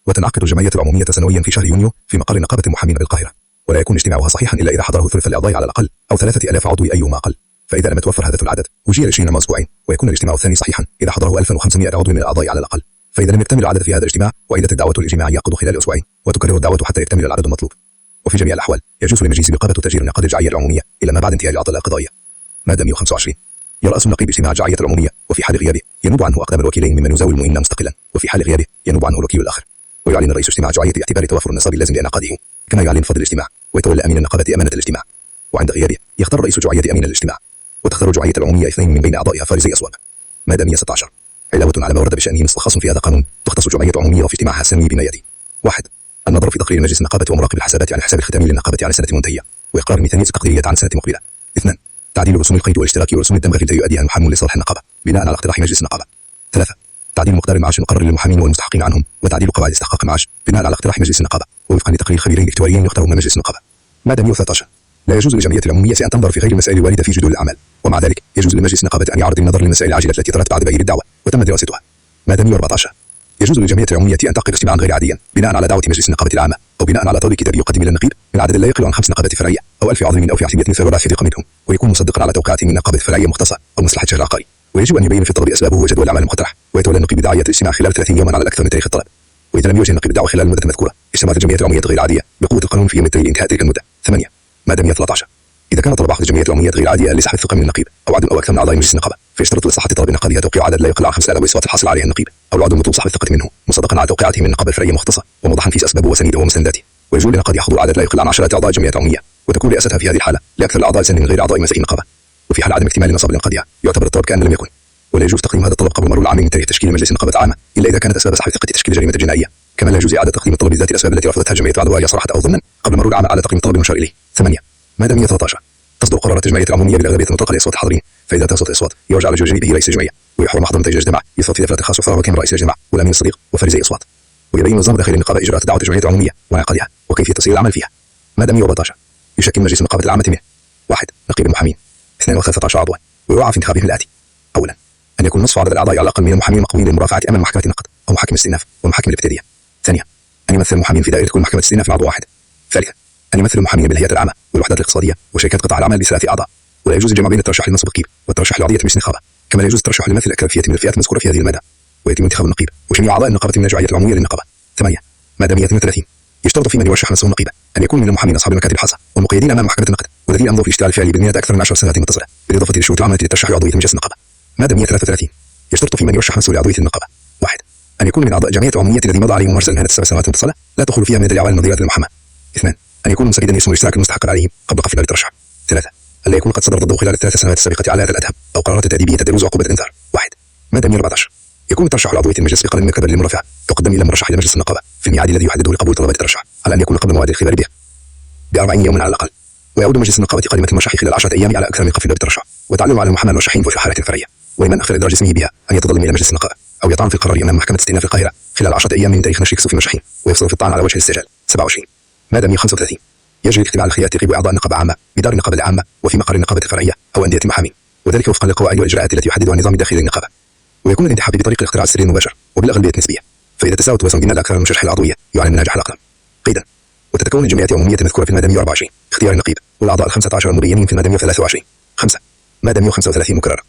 وتنعقد الجمعية العمومية سنويا في شهر يونيو في مقر نقابة المحامين بالقاهرة، ولا يكون اجتماعها صحيحا إلا إذا حضره ثلث الأعضاء على الأقل أو 3000 عضو أيهما أقل. فإذا لم يتوفر هذا العدد أجيل 20 أسبوعين، ويكون الاجتماع الثاني صحيحا إذا حضره 1500 عضو من الأعضاء على الأقل. فإذا لم يكتمل العدد في هذا الاجتماع وإذا الدعوة الإجتماعية يعقد خلال أسبوعين، وتكرر الدعوة حتى يكتمل العدد المطلوب. وفي جميع الأحوال يجوز لمجلس النقابة تأجير انعقاد الجمعية العمومية إلى ما بعد انتهاء العطلة القضائية. مادة 125. يرأس النقيب اجتماع الجمعية العمومية، وفي حال غيابه ينوب عنه أقدم الوكيلين ممن يزاول المؤمن مستقلا، وفي حال غيابه ينوب عنه الوكيل الآخر. ويعلن الرئيس اجتماع الجمعية باعتبار توافر النصاب اللازم لانعقاده، كما يعلن فضل الاجتماع، ويتولى أمين النقابة أمانة الاجتماع. وعند غيابه يختار رئيس الجمعية أمين الاجتماع، وتختار الجمعية العمومية 2 من بين أعضائها فارزي أصوات. مادة 116. علاوة على ما ورد بشأنه نص خاص في هذا القانون، تختص الجمعية العمومية في اجتماعها السنوي بما يلي: 1. النظر في تقرير مجلس النقابة ومراقب الحسابات عن الحساب الختامي للنقابة عن السنة المنتهية، وإقرار الميزانية التقديرية عن السنة المقبلة. 2. تعديل رسوم القيد والاشتراك ورسوم الدمغ التي يؤديها المحامون لصالح النقابة بناء على اقتراح مجلس النقابة. 3. تعديل مقدار المعاش المقرر للمحامين والمستحقين عنهم، وتعديل قواعد استحقاق المعاش بناء على اقتراح مجلس النقابة ووفقا لتقرير خبيرين اكتواريين يختارون مجلس النقابة. مادة 113. لا يجوز للجمعية العمومية أن تنظر في غير المسائل الواردة في جدول الأعمال، ومع ذلك يجوز لمجلس النقابة أن يعرض النظر للمسائل العاجلة التي طرأت بعد بيان الدعوة وتم دراستها. مادة 114. يجوز للجمعية العمومية أن تعقد اجتماعا غير عاديا بناء على دعوة مجلس النقابة العامة أو بناء على طلب كتاب يقدم إلى النقيب من عدد لا يقل عن 5 نقابات فرعية أو 1000 عضو أو في اعتبار مثل ربع ثقة منهم، ويكون مصدقا على توقيعات من نقابة فرعية مختصة أو مصلحة شهر عقاري. ويجب أن يبين في الطلب أسبابه وجدول الأعمال المقترح، ويتولى النقيب داعية الاجتماع خلال 30 يوما على الأكثر من تاريخ الطلب. وإذا لم يوجه النقيب الدعوة خلال المدة المذكورة اجتمعت الجمعية العمومية غير العادية بقوة القانون في يوم التالي لإنتهاء تلك المدة. 8. مادة 113. إذا كان طلب عقد الجمعية العمومية غير عادية لسحب الثقة من النقيب أو عدد أو أكثر من أعضاء مجلس النقابة، فيشترط لصحة طلب انعقادها توقيع عدد لا يقل عن 5000 أصوات الحاصل عليها النقيب أو العضو المطلوب سحب الثقة منه، مصدقا على توقيعاته من النقابة الفرعية المختصة وموضحا فيه أسبابه وسنيده ومستنداته. ويجوز لنقادها حضور عدد لا يقل عن 10 أعضاء الجمعية العمومية، وتكون رئاستها في هذه الحالة لأكثر الأعضاء سنا من غير أعضاء مساكين النقابة. وفي حال عدم اكتمال نصاب انعقادها يعتبر الطلب كأن لم يكن. ولا يجوز تقديم هذا الطلب قبل مرور العام من تاريخ تشكيل مجلس النقابة العامة إلا إذا كانت أسباب سحب الثقة تشكيل جريمة جنائية، كما لا يجوز إعادة تقديم الطلب بذات الأسباب التي رفضتها الجمعية بعضها صراحة أو ضمنا قبل مرور العام على تقديم الطلب المشار إليه. 8. مادة 113. تصدر قرارات الجمعية العمومية بالأغلبية المطلقة لأصوات الحاضرين، فإذا تصوت الأصوات يرجع على جانبه رئيس الجمعية، ويحرم حضور نتائج الاجتماع يصوت في دفعة خاصة وكان رئيس الجماعة والأمين الصديق وفريزي أصوات. ويبين نظام داخل النقابة إجراءات دعوة الجمعية العمومية وانعقادها وكيفية تسيير العمل فيها. مادة 114. يشكل مجلس النقابة العامة منه
1. نقيب المحامين 13 عضوا، ويراعى في انتخابهم الآتي: أولا، أن يكون نصف عدد الأعضاء على الأقل من المحامين المقبولين للمرافعة أمام محكمة النقد أو محاكم الاستئناف والمحاكم الابتدائية. ثانيا، أن يمثل المحامين في دائرة كل محكمة استئناف عضو واحد. ثالثا، أن يمثل المحامين بالهيئات العامة والوحدات الاقتصادية وشركات قطاع العمل ب3 أعضاء. ولا يجوز الجمع بين الترشح لمنصب نقيب والترشح لعضوية مجلس النقابة، كما لا يجوز الترشح لمثل أكثر فئة من الفئات المذكورة في هذه المادة. ويتم انتخاب النقيب وجميع أعضاء النقابة من الجمعية العمومية للنقابة. 8. مادة 132 يشترط في من يرشح نفسه نقيبا أن يكون من المحامين أصحاب المكاتب الخاصة والمقيدين أمام محكمة النقد والذين أمضوا في الاشتغال الفعلي بالمئة أكثر من 10 سنوات متصلة، بالإضافة للشروط العامة للترشح لعضوية مجلس النقابة. مادة 133 يشترط في من يرشح نفسه لعضوية النقابة: 1. أن يكون من أعضاء الجمعية العمومية الذي مضى عليه ممارسة لمهنة 7 سنوات متصلة لا تخلو فيها من الأعوان النظيرة للمحاماة. 2. أن يكون مسددا يسمى الاشتراك المستحق عليهم قبل قفل الترشح. 3. ألا يكون قد صدر ضده خلال ال3 سنوات السابقة على هذا الأذهب أو قرارات تأديبية تجوز عقوبة الإنذار. 1. مادة 114 يكون الترشح لعضوية المجلس بقلم من قبل المرافعة تقدم إلى مرشح لمجلس النقابة في الميعاد الذي يحدده لقبول طلبات الترشح، على أن يكون قبل موعد الاختبار به ب40 يوما على الأقل. ويعود مجلس النقابة قائمة المرشح خلال 10 أيام على أكثر من قفل باب الترشح، وتعلم على المحامي المرشحين في حالة فرعية ولمن أخر إدراج اسمه بها أن يتظلم إلى مجلس النقابة أو يطعن في القرار أمام محكمة استئناف القاهرة خلال 10 أيام من تاريخ نشر كسوف المرشحين، ويفصل في الطعن على وجه الاستعجال. 27. مادة 135 يجري الاختبار على الخيار تقريب أعضاء النقابة عامة بدار النقابة العامة وفي مقر النقابة الفرعية أو أندية المحامين، وذلك وفقا للقواعد والإجراءات التي يحددها النظام الداخلي للنقابة. ويكون الانتخاب بطريقة الاختراع السري المباشر وبالأغلبية النسبية، فإذا تساوت وزن بناء الأكثر المشرح العضوية يعلن ناجح الأقدم. قيدا: وتتكون الجمعية العمومية المذكورة في المادة 124 اختيار النقيب والأعضاء ال15 المبينين في المادة 123. 5. مادة 135 مكررة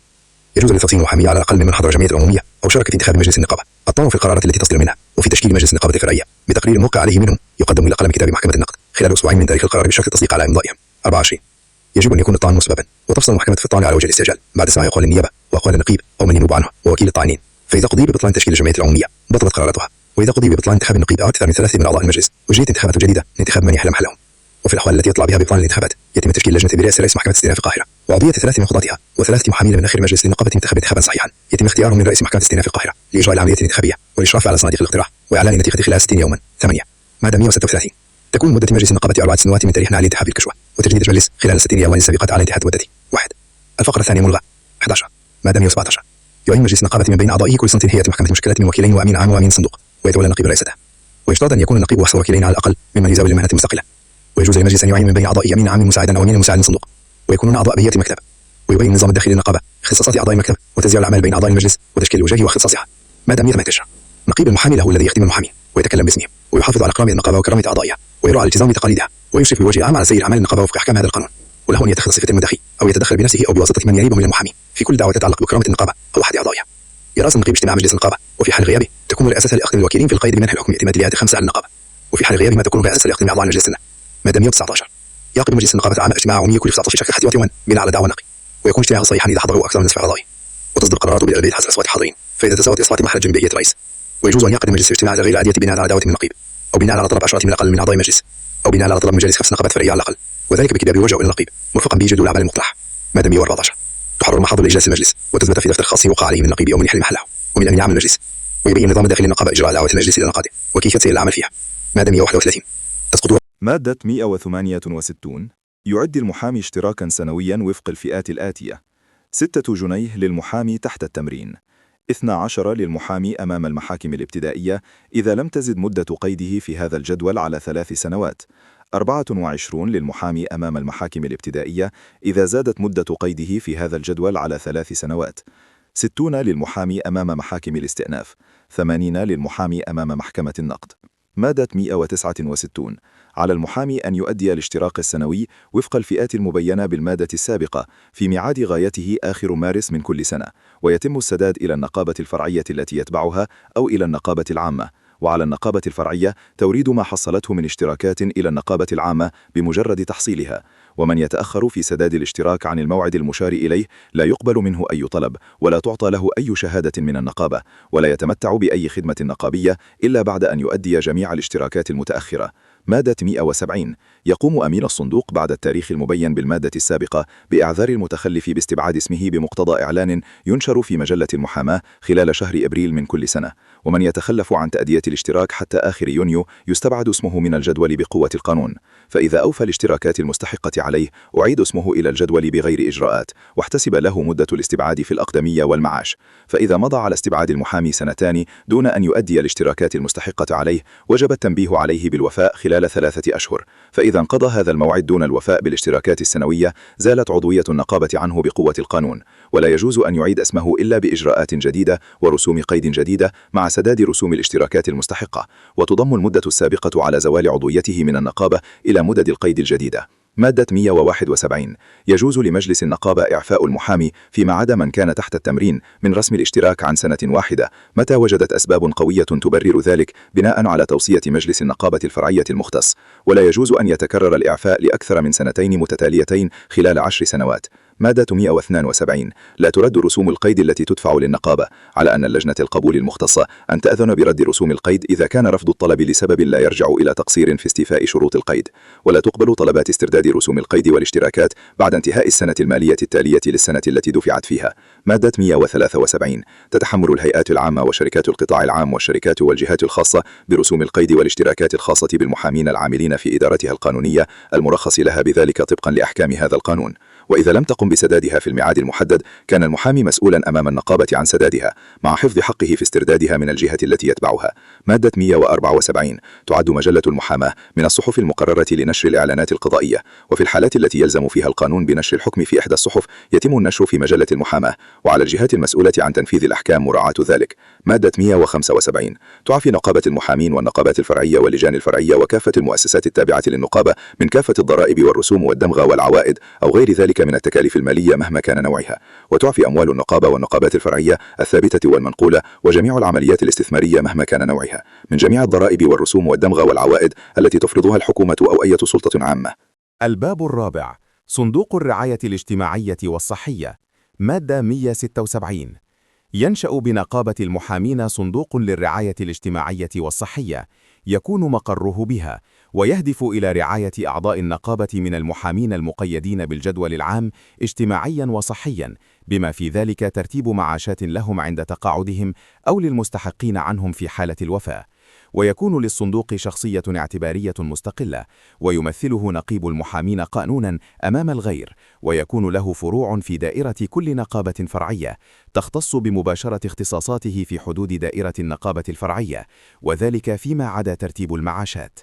يجوز لتوصيل المحامي على الأقل من حضر الجمعية العمومية أو شارك في انتخاب مجلس النقابة الطعن في القرارات التي تصدر منها وفي تشكيل مجلس النقابة الفرعية بتقرير موقع عليه منهم يقدم إلى قلم كتاب محكمة النقد خلال أسبوعين من تاريخ القرار بشرط التصديق على إمضائهم. 24. يجب أن يكون الطعن مسببا وتفصل محكمة في الطعن على وجه الاستعجال بعد سماع أقوال النيابة وأقوال النقيب أو من ينوب عنه ووكيل الطاعنين، فإذا قضي ببطلان تشكيل الجمعية العمومية بطلت قراراتها، وإذا قضي ببطلان انتخاب النقيب أو أكثر من 3 من أعضاء المجلس أجريت انتخابات جديدة لانتخاب من يحل محلهم. وفي الأحوال التي يطلع بها ببطلان الانتخابات يتم تشكيل لجنة برئاسة رئيس محكمة استئناف القاهرة وعضوية 3 من قضاتها و3 محامين من آخر المجلس للنقابة انتخاب انتخابا صحيحا يتم اختيارهم من رئيس محكمة استئناف القاهرة لإجراء العملية الانتخابية والإشراف على صناديق الاقتراع وإعلان النتيجة خلال 60 يوما. 8. مادة 136 تكون مدة مجلس النقابة 4 سنوات من تاريخ نهاية انتخاب الكشوة وتجديد المجلس خلال 60 يوما سابقة على انتهاء مدته. 1. الفقرة الثانية ملغى. 11. مادة 117 يعين مجلس النقابة من بين أعضائه كل سنة هيئة محكمة المشكلات من وكيلين وأمين عام وأمين صندوق، ويتولى النقيب رئاسته، ويشترط أن يكون النقيب وحصل وكيلين على الأقل ممن يزاول المهنة المستقلة. ويجوز للمجلس أن يعين من بين أعضائه أمين عام مساعدا أو أمين مساعد صندوق، ويكونون أعضاء بهيئة مكتب. ويبين النظام الداخلي للنقابة اختصاصات أعضاء المكتب وتوزيع الأعمال بين أعضاء المجلس وتشكيل الوجاه واختصاصها. مادة 118 نقيب المحامي له الذي يخدم المحامي ويتكلم باسمه ويحافظ على كرامة النقابة وكرامة أعضائها ويراعي الالتزام بتقاليدها ويشرف بوجه عام على سير أعمال النقابة وفق أحكام هذا القانون. وله أن يتخذ صفة المداخي أو يتدخل بنفسه أو بواسطة من يريبه من المحامي في كل دعوة تتعلق بكرامة النقابة أو أحد أعضائها. يرأس النقيب اجتماع مجلس النقابة، وفي حال غيابه تكون رئاسته لأخذ الوكيلين في القيد بمنح الحكم اعتماد الهيئات ال5 على النقابة، وفي حال غيابه ما تكون رئاسته لأخذ أعضاء المجلس السنة. مادة 119 يعقد مجلس النقابة العامة اجتماع عمومي كل 19 شهر حتى يوما بناء على دعوى النقي، ويكون اجتماعا صحيحا إذا حضره أكثر من نصف أعضائه، وتصدر قراراته بالأغلبية حسب أصوات الحاضرين، فإذا تساوت أصوات محل جنبية رئيس. ويجوز أن يعقد مجلس اجتماع غير العادية بناء على دعوة من النقيب أو بناء على طلب 10 من الأقل من أعضاء المجلس أو بناء على طلب مجلس 5 نقابات فرعية على الأقل، وذلك بكتاب يوجه إلى النقيب مرفقا به جدول الأعمال المقترح. مادة 114 تحرر محاضر لإجلاس المجلس وتثبت في دفتر خاص يوقع عليه من النقيب أو من يحل محله ومن أمين عام المجلس، ويبين نظام داخل النقابة إجراء دعوة المجلس إلى النقاده وكيفية سير العمل فيها. مادة 131 تسقط.
مادة 168 يعد المحامي اشتراكا سنويا وفق الفئات الآتية: 6 جنيه للمحامي تحت التمرين، 12 للمحامي أمام المحاكم الابتدائية إذا لم تزد مدة قيده في هذا الجدول على 3 سنوات، 24 للمحامي أمام المحاكم الابتدائية إذا زادت مدة قيده في هذا الجدول على 3 سنوات، 60 للمحامي أمام محاكم الاستئناف، 80 للمحامي أمام محكمة النقد. مادة 169 على المحامي أن يؤدي الاشتراك السنوي وفق الفئات المبينة بالمادة السابقة في ميعاد غايته آخر مارس من كل سنة، ويتم السداد إلى النقابة الفرعية التي يتبعها أو إلى النقابة العامة، وعلى النقابة الفرعية توريد ما حصلته من اشتراكات إلى النقابة العامة بمجرد تحصيلها، ومن يتأخر في سداد الاشتراك عن الموعد المشار إليه لا يقبل منه أي طلب ولا تعطى له أي شهادة من النقابة، ولا يتمتع بأي خدمة نقابية إلا بعد أن يؤدي جميع الاشتراكات المتأخرة. مادة 170 يقوم أمين الصندوق بعد التاريخ المبين بالمادة السابقة بإعذار المتخلف باستبعاد اسمه بمقتضى إعلان ينشر في مجلة المحاماة خلال شهر إبريل من كل سنة، ومن يتخلف عن تأدية الاشتراك حتى آخر يونيو يستبعد اسمه من الجدول بقوة القانون، فإذا أوفى الاشتراكات المستحقة عليه أعيد اسمه إلى الجدول بغير إجراءات واحتسب له مدة الاستبعاد في الأقدمية والمعاش، فإذا مضى على استبعاد المحامي 2 سنين دون أن يؤدي الاشتراكات المستحقة عليه وجب التنبيه عليه بالوفاء خلال خلال 3 أشهر، فإذا انقضى هذا الموعد دون الوفاء بالاشتراكات السنوية زالت عضوية النقابة عنه بقوة القانون، ولا يجوز أن يعيد اسمه إلا بإجراءات جديدة ورسوم قيد جديدة مع سداد رسوم الاشتراكات المستحقة، وتضم المدة السابقة على زوال عضويته من النقابة إلى مدد القيد الجديدة. مادة 171 يجوز لمجلس النقابة إعفاء المحامي فيما عدا من كان تحت التمرين من رسم الاشتراك عن سنة واحدة متى وجدت أسباب قوية تبرر ذلك بناء على توصية مجلس النقابة الفرعية المختص، ولا يجوز أن يتكرر الإعفاء لأكثر من 2 متتاليتين خلال 10 سنوات. مادة 172 لا ترد رسوم القيد التي تدفع للنقابة، على أن اللجنة القبول المختصة أن تأذن برد رسوم القيد إذا كان رفض الطلب لسبب لا يرجع إلى تقصير في استيفاء شروط القيد، ولا تقبل طلبات استرداد رسوم القيد والاشتراكات بعد انتهاء السنة المالية التالية للسنة التي دفعت فيها. مادة 173 تتحمل الهيئات العامة وشركات القطاع العام والشركات والجهات الخاصة برسوم القيد والاشتراكات الخاصة بالمحامين العاملين في إدارتها القانونية المرخص لها بذلك طبقا لأحكام هذا القانون، وإذا لم تقم بسدادها في الميعاد المحدد كان المحامي مسؤولا أمام النقابة عن سدادها مع حفظ حقه في استردادها من الجهة التي يتبعها. مادة 174 تعد مجلة المحاماة من الصحف المقررة لنشر الإعلانات القضائية، وفي الحالات التي يلزم فيها القانون بنشر الحكم في إحدى الصحف يتم النشر في مجلة المحاماة، وعلى الجهات المسؤولة عن تنفيذ الأحكام مراعاة ذلك. مادة 175 تعفي نقابة المحامين والنقابات الفرعية واللجان الفرعية وكافة المؤسسات التابعة للنقابة من كافة الضرائب والرسوم والدمغة والعوائد أو غير ذلك من التكاليف المالية مهما كان نوعها، وتعفي أموال النقابة والنقابات الفرعية الثابتة والمنقولة وجميع العمليات الاستثمارية مهما كان نوعها من جميع الضرائب والرسوم والدمغة والعوائد التي تفرضها الحكومة أو أي سلطة عامة.
الباب الرابع صندوق الرعاية الاجتماعية والصحية. مادة 176 ينشأ بنقابة المحامين صندوق للرعاية الاجتماعية والصحية يكون مقره بها، ويهدف إلى رعاية أعضاء النقابة من المحامين المقيدين بالجدول العام اجتماعيا وصحيا، بما في ذلك ترتيب معاشات لهم عند تقاعدهم أو للمستحقين عنهم في حالة الوفاة. ويكون للصندوق شخصية اعتبارية مستقلة، ويمثله نقيب المحامين قانونا أمام الغير، ويكون له فروع في دائرة كل نقابة فرعية تختص بمباشرة اختصاصاته في حدود دائرة النقابة الفرعية، وذلك فيما عدا ترتيب المعاشات.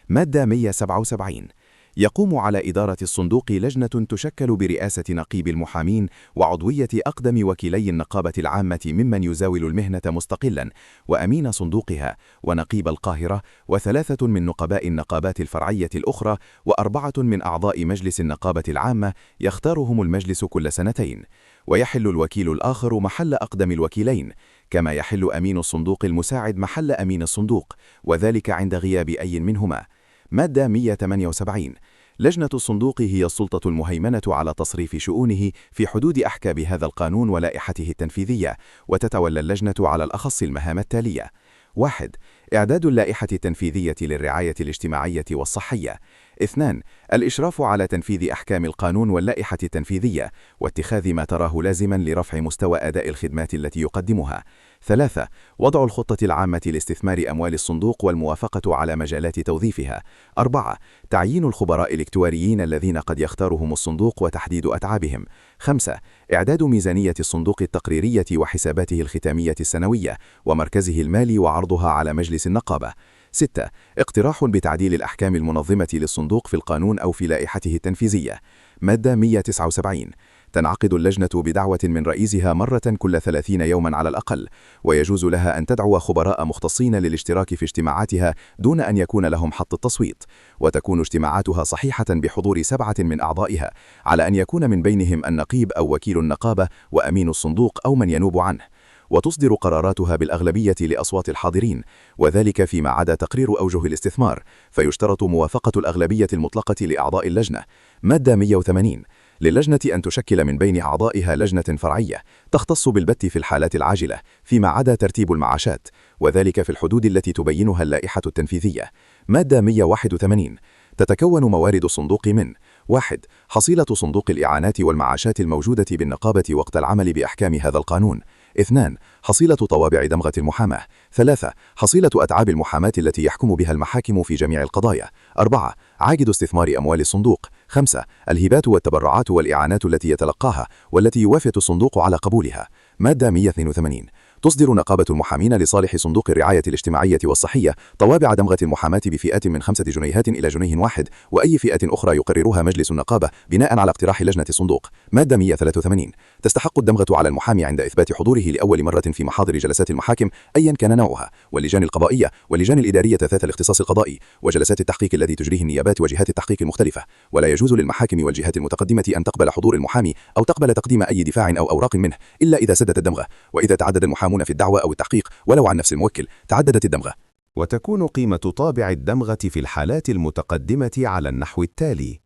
مادة 177 يقوم على إدارة الصندوق لجنة تشكل برئاسة نقيب المحامين وعضوية أقدم وكيلي النقابة العامة ممن يزاول المهنة مستقلا، وأمين صندوقها، ونقيب القاهرة، و3 من نقباء النقابات الفرعية الأخرى، و4 من أعضاء مجلس النقابة العامة يختارهم المجلس كل 2 سنين، ويحل الوكيل الآخر محل أقدم الوكيلين، كما يحل أمين الصندوق المساعد محل أمين الصندوق، وذلك عند غياب أي منهما. مادة 178 لجنة الصندوق هي السلطة المهيمنة على تصريف شؤونه في حدود أحكام هذا القانون ولائحته التنفيذية، وتتولى اللجنة على الأخص المهام التالية: 1. إعداد اللائحة التنفيذية للرعاية الاجتماعية والصحية. 2. الإشراف على تنفيذ أحكام القانون واللائحة التنفيذية، واتخاذ ما تراه لازما لرفع مستوى أداء الخدمات التي يقدمها. 3. وضع الخطة العامة لاستثمار أموال الصندوق والموافقة على مجالات توظيفها. 4. تعيين الخبراء الاكتواريين الذين قد يختارهم الصندوق وتحديد أتعابهم. 5. إعداد ميزانية الصندوق التقريرية وحساباته الختامية السنوية ومركزه المالي وعرضها على مجلس النقابة. 6. اقتراح بتعديل الأحكام المنظمة للصندوق في القانون أو في لائحته التنفيذية. مادة 179 تنعقد اللجنة بدعوة من رئيسها مرة كل 30 يوما على الأقل، ويجوز لها أن تدعو خبراء مختصين للاشتراك في اجتماعاتها دون أن يكون لهم حق التصويت، وتكون اجتماعاتها صحيحة بحضور 7 من أعضائها، على أن يكون من بينهم النقيب أو وكيل النقابة وأمين الصندوق أو من ينوب عنه، وتصدر قراراتها بالأغلبية لأصوات الحاضرين، وذلك فيما عدا تقرير أوجه الاستثمار، فيشترط موافقة الأغلبية المطلقة لأعضاء اللجنة. مادة 180 للجنة أن تشكل من بين أعضائها لجنة فرعية تختص بالبت في الحالات العاجلة فيما عدا ترتيب المعاشات، وذلك في الحدود التي تبينها اللائحة التنفيذية. مادة 181 تتكون موارد الصندوق من: 1. حصيلة صندوق الإعانات والمعاشات الموجودة بالنقابة وقت العمل بأحكام هذا القانون. 2. حصيلة طوابع دمغة المحاماة. 3. حصيلة أتعاب المحاماة التي يحكم بها المحاكم في جميع القضايا. 4. عاجد استثمار أموال الصندوق. 5. الهبات والتبرعات والإعانات التي يتلقاها والتي يوافق الصندوق على قبولها. مادة 182
تصدر نقابة المحامين لصالح صندوق الرعاية الاجتماعية والصحية طوابع دمغة المحاماة بفئات من 5 جنيهات إلى جنيه واحد، وأي فئة أخرى يقررها مجلس النقابة بناء على اقتراح لجنة الصندوق. مادة 183. تستحق الدمغة على المحامي عند إثبات حضوره لأول مرة في محاضر جلسات المحاكم أيا كان نوعها، واللجان القضائية واللجان الإدارية ذات الاختصاص القضائي، وجلسات التحقيق الذي تجريه النيابات وجهات التحقيق المختلفة. ولا يجوز للمحاكم والجهات المتقدمة أن تقبل حضور المحامي أو تقبل تقديم أي دفاع أو أوراق منه إلا إذا سدت الدمغة. وإذا تعدد المحامون في الدعوى أو التحقيق ولو عن نفس الموكل تعددت الدمغة.
وتكون قيمة طابع الدمغة في الحالات المتقدمة على النحو التالي: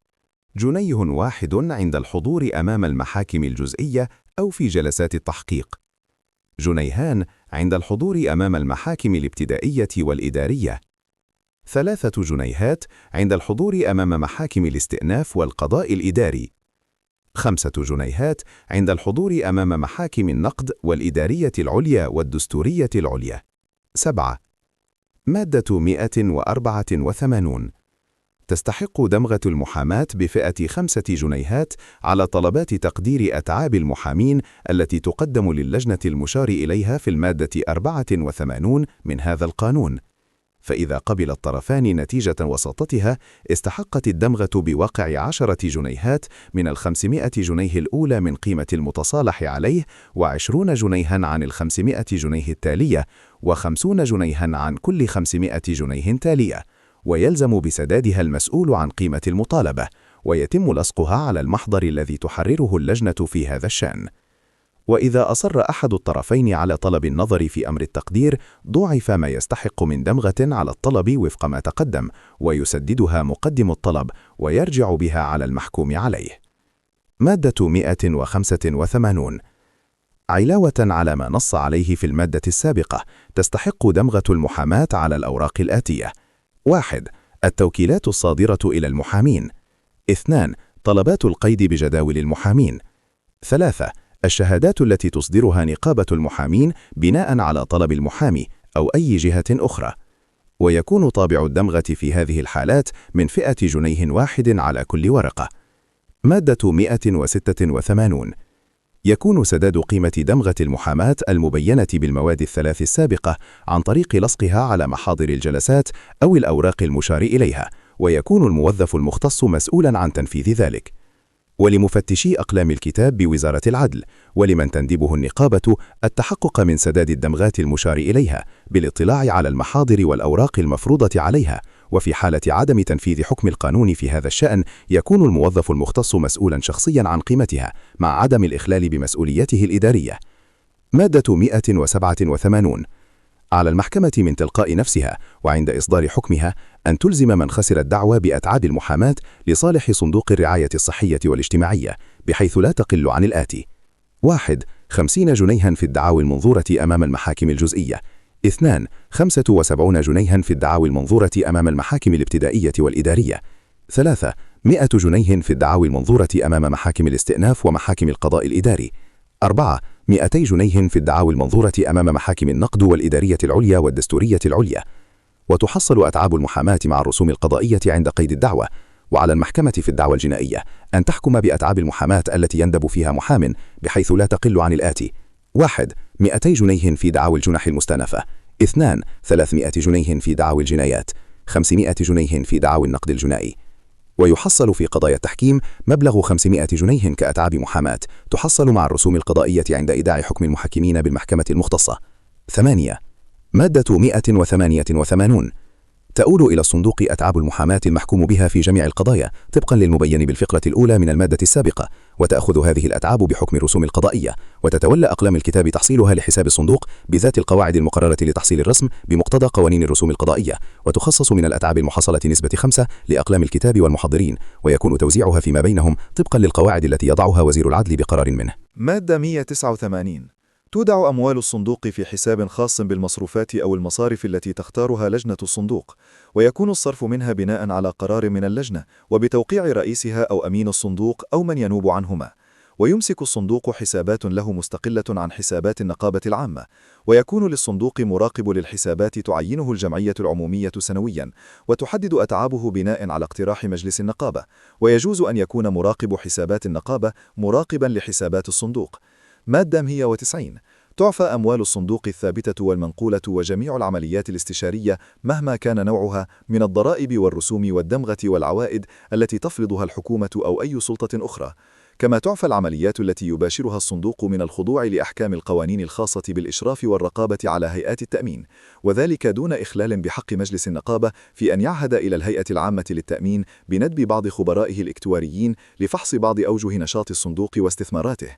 جنيه واحد عند الحضور أمام المحاكم الجزئية أو في جلسات التحقيق، جنيهان عند الحضور أمام المحاكم الابتدائية والإدارية، 3 جنيهات عند الحضور أمام محاكم الاستئناف والقضاء الإداري، 5 جنيهات عند الحضور أمام محاكم النقد والإدارية العليا والدستورية العليا. 7. مادة 184. تستحق دمغة المحاماة بفئة 5 جنيهات على طلبات تقدير أتعاب المحامين التي تقدم للجنة المشار إليها في المادة 84 من هذا القانون، فإذا قبل الطرفان نتيجة وساطتها استحقت الدمغة بواقع 10 جنيهات من 500 جنيه الأولى من قيمة المتصالح عليه، و20 جنيها عن 500 جنيه التالية، و50 جنيها عن كل 500 جنيه تالية، ويلزم بسدادها المسؤول عن قيمة المطالبة، ويتم لصقها على المحضر الذي تحرره اللجنة في هذا الشأن. وإذا أصر أحد الطرفين على طلب النظر في أمر التقدير ضُعف ما يستحق من دمغة على الطلب وفق ما تقدم، ويسددها مقدم الطلب ويرجع بها على المحكوم عليه. مادة 185. علاوة على ما نص عليه في المادة السابقة، تستحق دمغة المحاماة على الأوراق الآتية: 1. التوكيلات الصادرة إلى المحامين. 2. طلبات القيد بجداول المحامين. 3. الشهادات التي تصدرها نقابة المحامين بناء على طلب المحامي أو أي جهة أخرى. ويكون طابع الدمغة في هذه الحالات من فئة جنيه واحد على كل ورقة. مادة 186. يكون سداد قيمة دمغة المحاماة المبينة بالمواد الثلاث السابقة عن طريق لصقها على محاضر الجلسات أو الأوراق المشار إليها، ويكون الموظف المختص مسؤولا عن تنفيذ ذلك. ولمفتشي أقلام الكتاب بوزارة العدل ولمن تندبه النقابة التحقق من سداد الدمغات المشار إليها بالاطلاع على المحاضر والأوراق المفروضة عليها. وفي حالة عدم تنفيذ حكم القانون في هذا الشأن يكون الموظف المختص مسؤولا شخصيا عن قيمتها مع عدم الإخلال بمسؤوليته الإدارية. مادة 187. على المحكمة من تلقاء نفسها وعند إصدار حكمها أن تلزم من خسر الدعوى بأتعاب المحاماة لصالح صندوق الرعاية الصحية والاجتماعية بحيث لا تقل عن الآتي: 1. 50 جنيها في الدعاوى المنظورة أمام المحاكم الجزئية. 2. 75 جنيها في الدعاوى المنظورة أمام المحاكم الابتدائية والإدارية. 3. 100 جنيه في الدعاوى المنظورة أمام محاكم الاستئناف ومحاكم القضاء الإداري. 4. 200 جنيه في الدعاوى المنظورة أمام محاكم النقد والإدارية العليا والدستورية العليا. وتحصل أتعاب المحاماة مع الرسوم القضائية عند قيد الدعوى. وعلى المحكمة في الدعوى الجنائية أن تحكم بأتعاب المحاماة التي يندب فيها محام بحيث لا تقل عن الآتي: 1. 200 جنيه في دعاوى الجنح المستأنفة. 2. 300 جنيه في دعاوى الجنايات. 500 جنيه في دعاوى النقد الجنائي. ويحصل في قضايا التحكيم مبلغ 500 جنيه كأتعاب محاماة تحصل مع الرسوم القضائية عند إيداع حكم المحكمين بالمحكمة المختصة. 8. مادة 188. تؤول إلى الصندوق أتعاب المحاماة المحكوم بها في جميع القضايا طبقا للمبين بالفقرة الأولى من المادة السابقة، وتأخذ هذه الأتعاب بحكم الرسوم القضائية، وتتولى أقلام الكتاب تحصيلها لحساب الصندوق بذات القواعد المقررة لتحصيل الرسم بمقتضى قوانين الرسوم القضائية، وتخصص من الأتعاب المحصلة نسبة 5 لأقلام الكتاب والمحضرين، ويكون توزيعها فيما بينهم طبقا للقواعد التي يضعها وزير العدل بقرار منه.
مادة 189. تودع أموال الصندوق في حساب خاص بالمصروفات أو المصارف التي تختارها لجنة الصندوق، ويكون الصرف منها بناء على قرار من اللجنة وبتوقيع رئيسها أو أمين الصندوق أو من ينوب عنهما. ويمسك الصندوق حسابات له مستقلة عن حسابات النقابة العامة، ويكون للصندوق مراقب للحسابات تعينه الجمعية العمومية سنويا، وتحدد أتعابه بناء على اقتراح مجلس النقابة. ويجوز أن يكون مراقب حسابات النقابة مراقبا لحسابات الصندوق. مادة 190. تعفى أموال الصندوق الثابتة والمنقولة وجميع العمليات الاستشارية مهما كان نوعها من الضرائب والرسوم والدمغة والعوائد التي تفرضها الحكومة أو أي سلطة أخرى. كما تعفى العمليات التي يباشرها الصندوق من الخضوع لأحكام القوانين الخاصة بالإشراف والرقابة على هيئات التأمين، وذلك دون إخلال بحق مجلس النقابة في أن يعهد إلى الهيئة العامة للتأمين بندب بعض خبرائه الإكتواريين لفحص بعض أوجه نشاط الصندوق واستثماراته.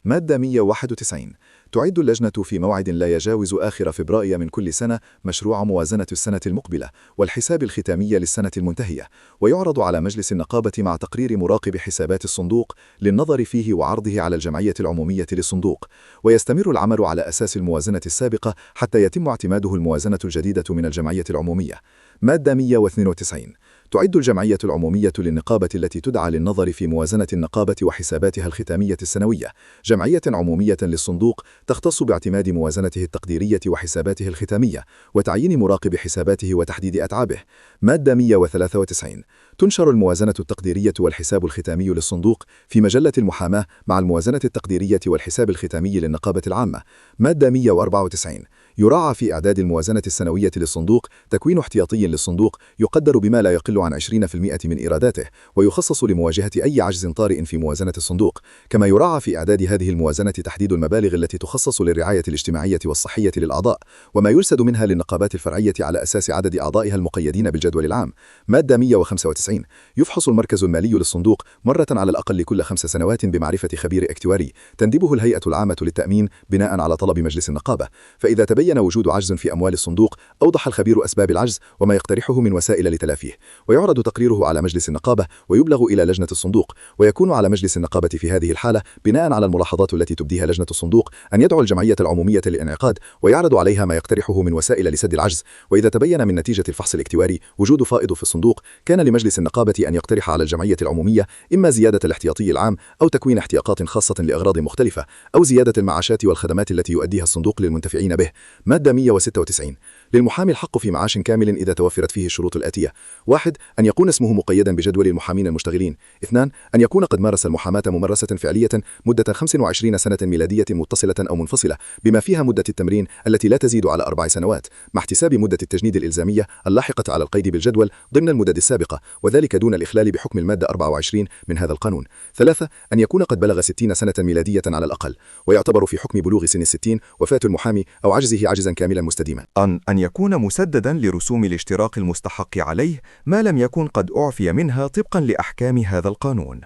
مادة 191. تعد اللجنة في موعد لا يجاوز آخر فبراير من كل سنة مشروع موازنة السنة المقبلة والحساب الختامي للسنة المنتهية، ويعرض على مجلس النقابة مع تقرير مراقب حسابات الصندوق للنظر فيه وعرضه على الجمعية العمومية للصندوق، ويستمر العمل على أساس الموازنة السابقة حتى يتم اعتماده الموازنة الجديدة من الجمعية العمومية. مادة 192. تعد الجمعية العمومية للنقابة التي تدعى للنظر في موازنة النقابة وحساباتها الختامية السنوية جمعية عمومية للصندوق تختص باعتماد موازنته التقديرية وحساباته الختامية وتعيين مراقب حساباته وتحديد أتعابه. مادة 193. تنشر الموازنة التقديرية والحساب الختامي للصندوق في مجلة المحاماة مع الموازنة التقديرية والحساب الختامي للنقابة العامة. مادة 194. يراعى في إعداد الموازنة السنوية للصندوق تكوين احتياطي للصندوق يقدر بما لا يقل عن 20% من إيراداته، ويخصص لمواجهة أي عجز طارئ في موازنة الصندوق. كما يراعى في إعداد هذه الموازنة تحديد المبالغ التي تخصص للرعاية الاجتماعية والصحية للأعضاء، وما يرسد منها للنقابات الفرعية على أساس عدد أعضائها المقيدين بالجدول العام. مادة 195. يفحص المركز المالي للصندوق مرة على الأقل كل 5 سنوات بمعرفة خبير اكتواري تندبه الهيئة العامة للتأمين بناء على طلب مجلس النقابة، فإذا تبين وجود عجز في أموال الصندوق أوضح الخبير أسباب العجز وما يقترحه من وسائل لتلافيه، ويعرض تقريره على مجلس النقابة ويبلغ إلى لجنة الصندوق، ويكون على مجلس النقابة في هذه الحالة بناء على الملاحظات التي تبديها لجنة الصندوق أن يدعو الجمعية العمومية للانعقاد ويعرض عليها ما يقترحه من وسائل لسد العجز. وإذا تبين من نتيجة الفحص الاكتواري وجود فائض في الصندوق كان لمجلس النقابة أن يقترح على الجمعية العمومية إما زيادة الاحتياطي العام أو تكوين احتياطات خاصة لأغراض مختلفة أو زيادة المعاشات والخدمات التي يؤديها الصندوق للمنتفعين به. مادة 196. للمحامي الحق في معاش كامل إذا توفرت فيه الشروط الآتية: 1. أن يكون اسمه مقيدا بجدول المحامين المشتغلين. 2. أن يكون قد مارس المحاماة ممارسة فعلية مدة 25 سنة ميلادية متصلة أو منفصلة بما فيها مدة التمرين التي لا تزيد على 4 سنوات مع احتساب مدة التجنيد الإلزامية اللاحقة على القيد بالجدول ضمن المدد السابقة، وذلك دون الإخلال بحكم المادة 24 من هذا القانون. 3. أن يكون قد بلغ 60 سنة ميلادية على الأقل، ويعتبر في حكم بلوغ سن 60 وفاة المحامي أو عجزه عجزا كاملا مستديما.
أن يكون مسددا لرسوم الاشتراك المستحق عليه ما لم يكن قد أعفي منها طبقا لأحكام هذا القانون.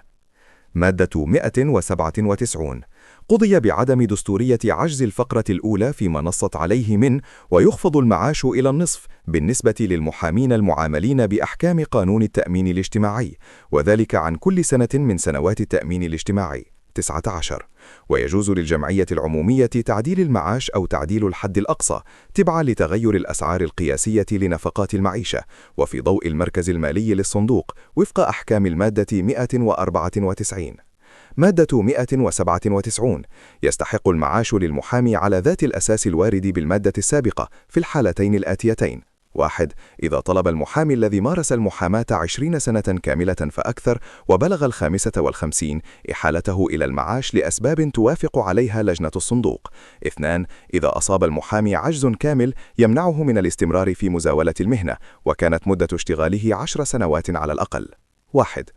مادة 197. قضي بعدم دستورية عجز الفقرة الأولى فيما نصت عليه من ويخفض المعاش إلى النصف بالنسبة للمحامين المعاملين بأحكام قانون التأمين الاجتماعي، وذلك عن كل سنة من سنوات التأمين الاجتماعي 19. ويجوز للجمعية العمومية تعديل المعاش أو تعديل الحد الأقصى تبعا لتغير الأسعار القياسية لنفقات المعيشة وفي ضوء المركز المالي للصندوق وفق أحكام المادة 194. مادة 197. يستحق المعاش للمحامي على ذات الأساس الوارد بالمادة السابقة في الحالتين الآتيتين: 1. إذا طلب المحامي الذي مارس المحاماة 20 سنة كاملة فأكثر وبلغ 55 إحالته إلى المعاش لأسباب توافق عليها لجنة الصندوق. 2. إذا أصاب المحامي عجز كامل يمنعه من الاستمرار في مزاولة المهنة وكانت مدة اشتغاله 10 سنوات على الأقل. 1.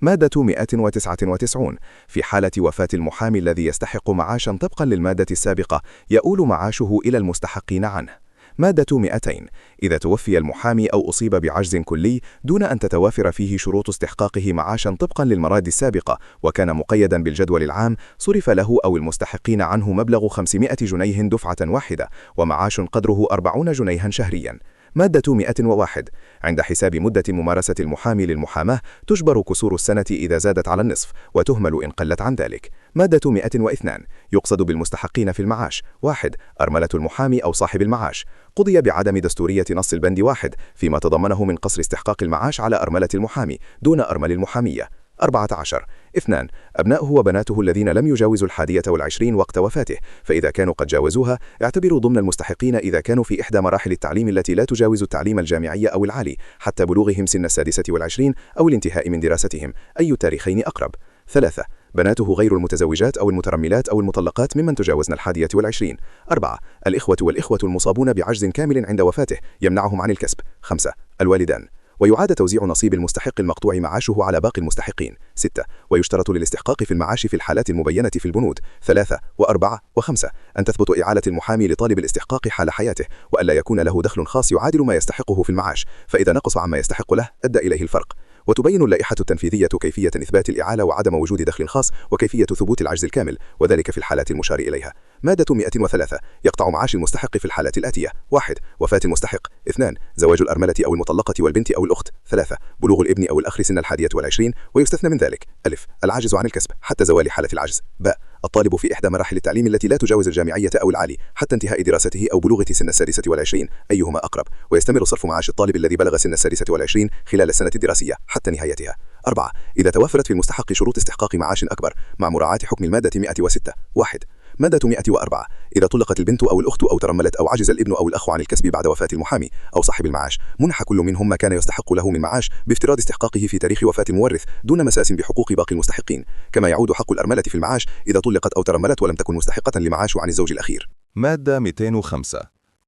مادة 199. في حالة وفاة المحامي الذي يستحق معاشا طبقا للمادة السابقة يؤول معاشه إلى المستحقين عنه. مادة 200. إذا توفي المحامي أو أصيب بعجز كلي دون أن تتوافر فيه شروط استحقاقه معاشا طبقا للمراد السابقة وكان مقيدا بالجدول العام صرف له أو المستحقين عنه مبلغ 500 جنيه دفعة واحدة ومعاش قدره 40 جنيها شهريا. مادة 101. عند حساب مدة ممارسة المحامي للمحاماة تجبر كسور السنة إذا زادت على النصف وتهمل إن قلت عن ذلك. مادة 102. يقصد بالمستحقين في المعاش: 1. أرملة المحامي أو صاحب المعاش. قضي بعدم دستورية نص البند 1 فيما تضمنه من قصر استحقاق المعاش على أرملة المحامي دون أرمل المحامية. 14. 2. أبناؤه وبناته الذين لم يجاوزوا 21 وقت وفاته، فإذا كانوا قد جاوزوها اعتبروا ضمن المستحقين إذا كانوا في إحدى مراحل التعليم التي لا تجاوز التعليم الجامعي أو العالي حتى بلوغهم سن 26 أو الانتهاء من دراستهم، أي التاريخين أقرب. 3.
بناته غير المتزوجات أو المترملات أو المطلقات ممن تجاوزن 21. 4. الإخوة والإخوة المصابون بعجز كامل عند وفاته يمنعهم عن الكسب. 5. الوالدان. ويعاد توزيع نصيب المستحق المقطوع معاشه على باقي المستحقين. 6. ويشترط للاستحقاق في المعاش في الحالات المبينة في البنود 3 و4 و5 أن تثبت إعالة المحامي لطالب الاستحقاق حال حياته، وألا يكون له دخل خاص يعادل ما يستحقه في المعاش، فإذا نقص عما يستحق له أدى إليه الفرق. وتبين اللائحة التنفيذية كيفية إثبات الإعالة وعدم وجود دخل خاص وكيفية ثبوت العجز الكامل، وذلك في الحالات المشار إليها. مادة 103 يقطع معاش المستحق في الحالات الآتية: 1. وفاة المستحق. 2. زواج الأرملة أو المطلقة والبنت أو الأخت. 3. بلوغ الابن أو الأخ سن 21، ويستثنى من ذلك: أ. العاجز عن الكسب حتى زوال حالة العجز. ب. الطالب في إحدى مراحل التعليم التي لا تجاوز الجامعية أو العالي حتى انتهاء دراسته أو بلوغه سن 26، أيهما أقرب، ويستمر صرف معاش الطالب الذي بلغ سن 26 خلال السنة الدراسية حتى نهايتها. 4. إذا توفرت في المستحق شروط استحقاق معاش أكبر مع مراعاة حكم المادة 106. 1. مادة 104 إذا طلقت البنت أو الأخت أو ترملت أو عجز الابن أو الأخ عن الكسب بعد وفاة المحامي أو صاحب المعاش، منح كل منهم ما كان يستحق له من معاش بافتراض استحقاقه في تاريخ وفاة المورث دون مساس بحقوق باقي المستحقين، كما يعود حق الأرملة في المعاش إذا طلقت أو ترملت ولم تكن مستحقة لمعاش عن الزوج الأخير.
مادة 205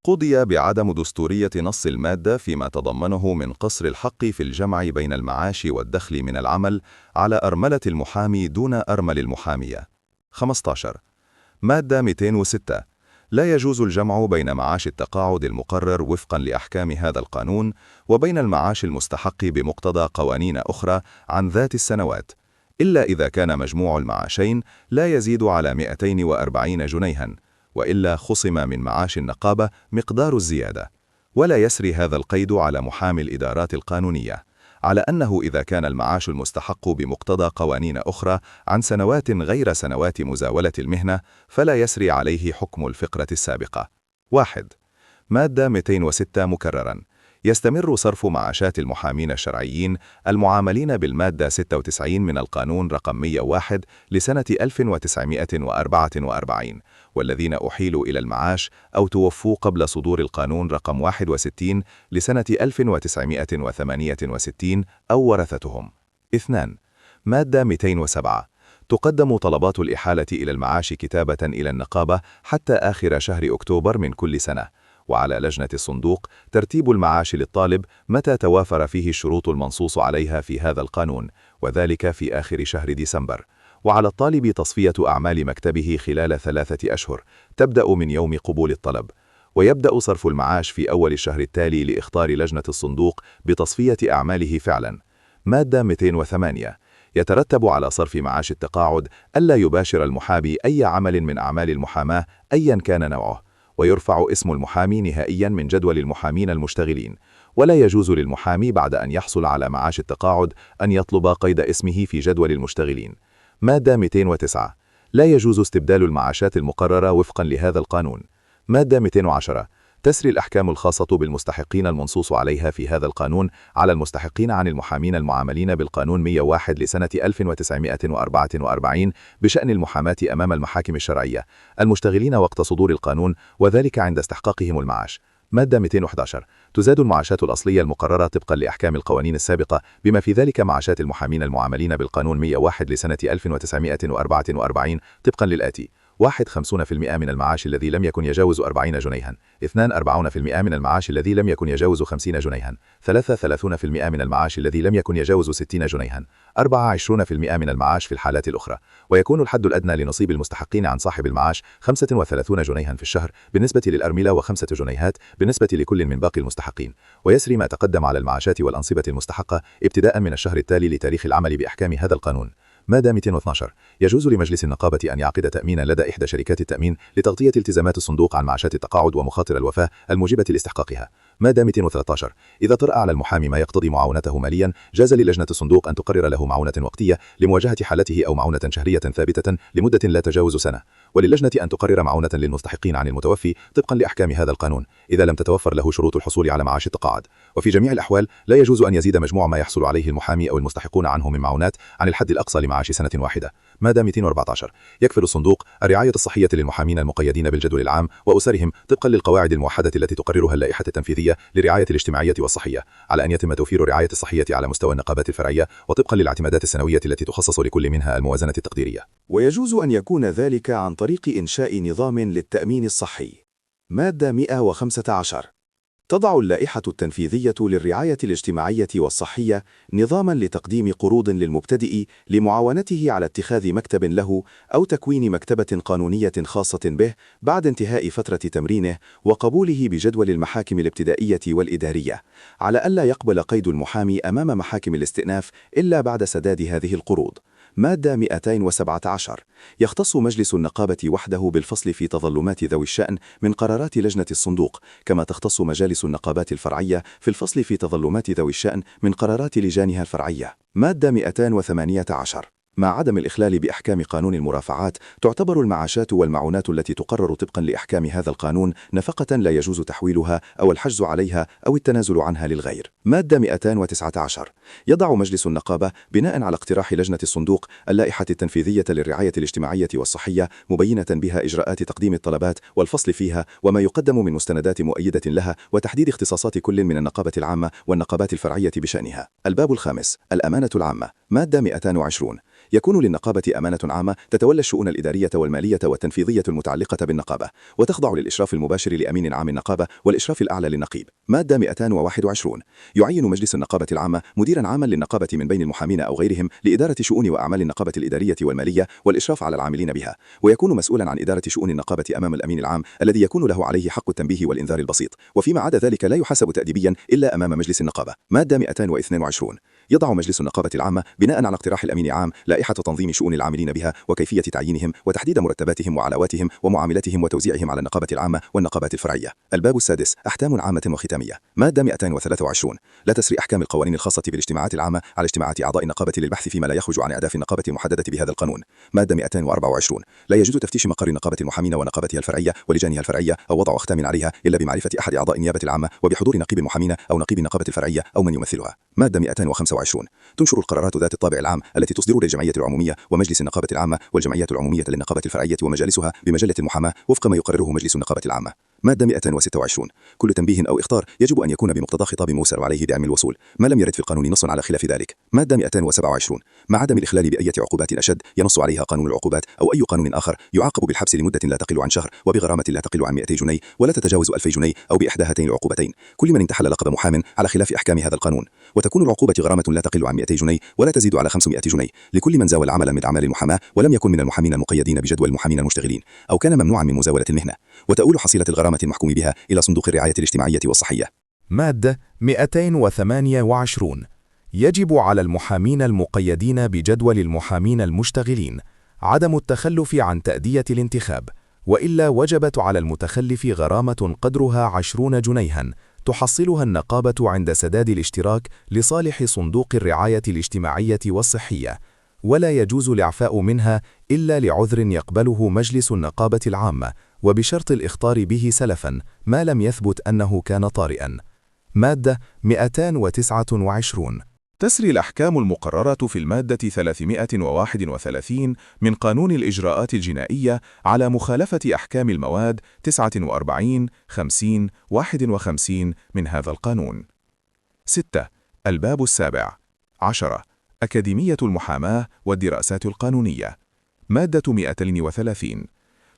قضي بعدم دستورية نص المادة فيما تضمنه من قصر الحق في الجمع بين المعاش والدخل من العمل على أرملة المحامي دون أرمل المحامية. 15. مادة 206 لا يجوز الجمع بين معاش التقاعد المقرر وفقا لأحكام هذا القانون وبين المعاش المستحق بمقتضى قوانين أخرى عن ذات السنوات، إلا إذا كان مجموع المعاشين لا يزيد على 240 جنيها، وإلا خصم من معاش النقابة مقدار الزيادة. ولا يسري هذا القيد على محامي الإدارات القانونية، على أنه إذا كان المعاش المستحق بمقتضى قوانين أخرى عن سنوات غير سنوات مزاولة المهنة فلا يسري عليه حكم الفقرة السابقة. 1. مادة 206 مكررا يستمر صرف معاشات المحامين الشرعيين المعاملين بالمادة 96 من القانون رقم 101 لسنة 1944 والذين أحيلوا إلى المعاش أو توفوا قبل صدور القانون رقم 61 لسنة 1968 أو ورثتهم. 2. مادة 207 تقدم طلبات الإحالة إلى المعاش كتابة إلى النقابة حتى آخر شهر أكتوبر من كل سنة، وعلى لجنة الصندوق ترتيب المعاش للطالب متى توافر فيه الشروط المنصوص عليها في هذا القانون، وذلك في آخر شهر ديسمبر. وعلى الطالب تصفية أعمال مكتبه خلال 3 أشهر تبدأ من يوم قبول الطلب، ويبدأ صرف المعاش في أول الشهر التالي لإخطار لجنة الصندوق بتصفية أعماله فعلا. مادة 208 يترتب على صرف معاش التقاعد ألا يباشر المحامي أي عمل من أعمال المحاماة أيا كان نوعه، ويرفع اسم المحامي نهائيا من جدول المحامين المشتغلين، ولا يجوز للمحامي بعد أن يحصل على معاش التقاعد أن يطلب قيد اسمه في جدول المشتغلين. مادة 209 لا يجوز استبدال المعاشات المقررة وفقا لهذا القانون. مادة 210 تسري الأحكام الخاصة بالمستحقين المنصوص عليها في هذا القانون على المستحقين عن المحامين المعاملين بالقانون 101 لسنة 1944 بشأن المحاماة أمام المحاكم الشرعية المشتغلين وقت صدور القانون، وذلك عند استحقاقهم المعاش. مادة 211 تزاد المعاشات الأصلية المقررة طبقا لأحكام القوانين السابقة بما في ذلك معاشات المحامين المعاملين بالقانون 101 لسنة 1944 طبقا للآتي: 1. 50% من المعاش الذي لم يكن يجاوز 40 جنيها. 2. 40% من المعاش الذي لم يكن يجاوز 50 جنيها. 3. 30% من المعاش الذي لم يكن يجاوز 60 جنيها. 4. 20% من المعاش في الحالات الأخرى. ويكون الحد الأدنى لنصيب المستحقين عن صاحب المعاش 35 جنيها في الشهر بالنسبة للأرملة و5 جنيهات بالنسبة لكل من باقي المستحقين. ويسري ما تقدم على المعاشات والأنصبة المستحقة ابتداء من الشهر التالي لتاريخ العمل بأحكام هذا القانون. مادة 212 يجوز لمجلس النقابة أن يعقد تأمينا لدى إحدى شركات التأمين لتغطية التزامات الصندوق عن معاشات التقاعد ومخاطر الوفاة الموجبة لاستحقاقها. مادة 213 إذا طرأ على المحامي ما يقتضي معاونته ماليا جاز للجنة الصندوق أن تقرر له معونة وقتية لمواجهة حالته أو معونة شهرية ثابتة لمدة لا تجاوز سنة، وللجنة أن تقرر معونة للمستحقين عن المتوفي طبقا لأحكام هذا القانون إذا لم تتوفر له شروط الحصول على معاش التقاعد. وفي جميع الأحوال لا يجوز أن يزيد مجموع ما يحصل عليه المحامي أو المستحقون عنه من معونات عن الحد الأقصى لمعاش سنة واحدة. مادة 214 يكفل الصندوق الرعاية الصحية للمحامين المقيدين بالجدول العام وأسرهم طبقا للقواعد الموحدة التي تقررها اللائحة التنفيذية
الفرعية للرعاية الاجتماعية والصحية، على أن يتم توفير الرعاية الصحية على مستوى النقابات الفرعية وطبقا للاعتمادات السنوية التي تخصص لكل منها الموازنة التقديرية.
ويجوز أن يكون ذلك عن طريق إنشاء نظام للتأمين الصحي. مادة 115 تضع اللائحة التنفيذية للرعاية الاجتماعية والصحية نظاماً لتقديم قروض للمبتدئ لمعاونته على اتخاذ مكتب له أو تكوين مكتبة قانونية خاصة به بعد انتهاء فترة تمرينه وقبوله بجدول المحاكم الابتدائية والإدارية، على ألا يقبل قيد المحامي أمام محاكم الاستئناف إلا بعد سداد هذه القروض. مادة 217 يختص مجلس النقابة وحده بالفصل في تظلمات ذوي الشأن من قرارات لجنة الصندوق، كما تختص مجالس النقابات الفرعية في الفصل في تظلمات ذوي الشأن من قرارات لجانها الفرعية. مادة 218 مع عدم الإخلال بأحكام قانون المرافعات، تعتبر المعاشات والمعونات التي تقرر طبقا لأحكام هذا القانون نفقة لا يجوز تحويلها أو الحجز عليها أو التنازل عنها للغير. مادة 219 يضع مجلس النقابة بناء على اقتراح لجنة الصندوق اللائحة التنفيذية للرعاية الاجتماعية والصحية، مبينة بها إجراءات تقديم الطلبات والفصل فيها وما يقدم من مستندات مؤيدة لها، وتحديد اختصاصات كل من النقابة العامة والنقابات الفرعية بشأنها. الباب الخامس الأمانة العامة. مادة 220 يكون للنقابة أمانة عامة تتولى الشؤون الإدارية والمالية والتنفيذية المتعلقة بالنقابة، وتخضع للإشراف المباشر لأمين عام النقابة والإشراف الأعلى للنقيب. مادة 221 يعين مجلس النقابة العامة مديرا عاما للنقابة من بين المحامين أو غيرهم لإدارة شؤون وأعمال النقابة الإدارية والمالية والإشراف على العاملين بها، ويكون مسؤولا عن إدارة شؤون النقابة أمام الأمين العام الذي يكون له عليه حق التنبيه والإنذار البسيط، وفيما عدا ذلك لا يحاسب تأديبيا إلا أمام مجلس النقابة. مادة 222 يضع مجلس النقابة العامة بناء على اقتراح الأمين عام لائحة تنظيم شؤون العاملين بها وكيفية تعيينهم وتحديد مرتباتهم وعلاواتهم ومعاملاتهم وتوزيعهم على النقابة العامة والنقابات الفرعية. الباب السادس أحكام عامة وختامية. مادة 223 لا تسري أحكام القوانين الخاصة بالاجتماعات العامة على اجتماعات أعضاء النقابة للبحث فيما لا يخرج عن أهداف النقابة المحددة بهذا القانون. مادة 224 لا يجوز تفتيش مقر نقابة المحامين ونقابتها الفرعية ولجانها الفرعية أو وضع أختام عليها إلا بمعرفة أحد أعضاء النيابة العامة وبحضور نقيب المحامين أو نقيب النقابة الفرعية أو من يمثلها. مادة 225 تنشر القرارات ذات الطابع العام التي تصدر للجمعية العمومية ومجلس النقابة العامة والجمعيات العمومية للنقابة الفرعية ومجالسها بمجلة المحاماة وفق ما يقرره مجلس النقابة العامة. مادة 226 كل تنبيه أو إخطار يجب أن يكون بمقتضى خطاب موسر عليه دعم الوصول ما لم يرد في القانون نص على خلاف ذلك. مادة 227 مع عدم الإخلال بأية عقوبات أشد ينص عليها قانون العقوبات أو أي قانون آخر، يعاقب بالحبس لمدة لا تقل عن شهر وبغرامة لا تقل عن 200 جنيه ولا تتجاوز 2000 جنيه أو بإحدى هاتين العقوبتين كل من انتحل لقب محام على خلاف أحكام هذا القانون، وتكون العقوبة غرامة لا تقل عن 200 جنيه ولا تزيد على 500 جنيه لكل من زاول عملا من أعمال المحاماة ولم يكن من المحامين المقيدين بجدول المحامين المشتغلين أو كان ممنوعا من مزاولة المهنة، وتؤول حصيلة الغرامة المحكوم بها إلى صندوق الرعاية الاجتماعية والصحية.
مادة 228 يجب على المحامين المقيدين بجدول المحامين المشتغلين عدم التخلف عن تأدية الانتخاب، وإلا وجبت على المتخلف غرامة قدرها 20 جنيها تحصلها النقابة عند سداد الاشتراك لصالح صندوق الرعاية الاجتماعية والصحية، ولا يجوز الإعفاء منها إلا لعذر يقبله مجلس النقابة العامة وبشرط الإخطار به سلفا ما لم يثبت أنه كان طارئا. مادة 229
تسري الأحكام المقررة في المادة 331 من قانون الإجراءات الجنائية على مخالفة أحكام المواد 49، 50، 51 من هذا القانون. 6. الباب السابع 10 أكاديمية المحاماة والدراسات القانونية. مادة 230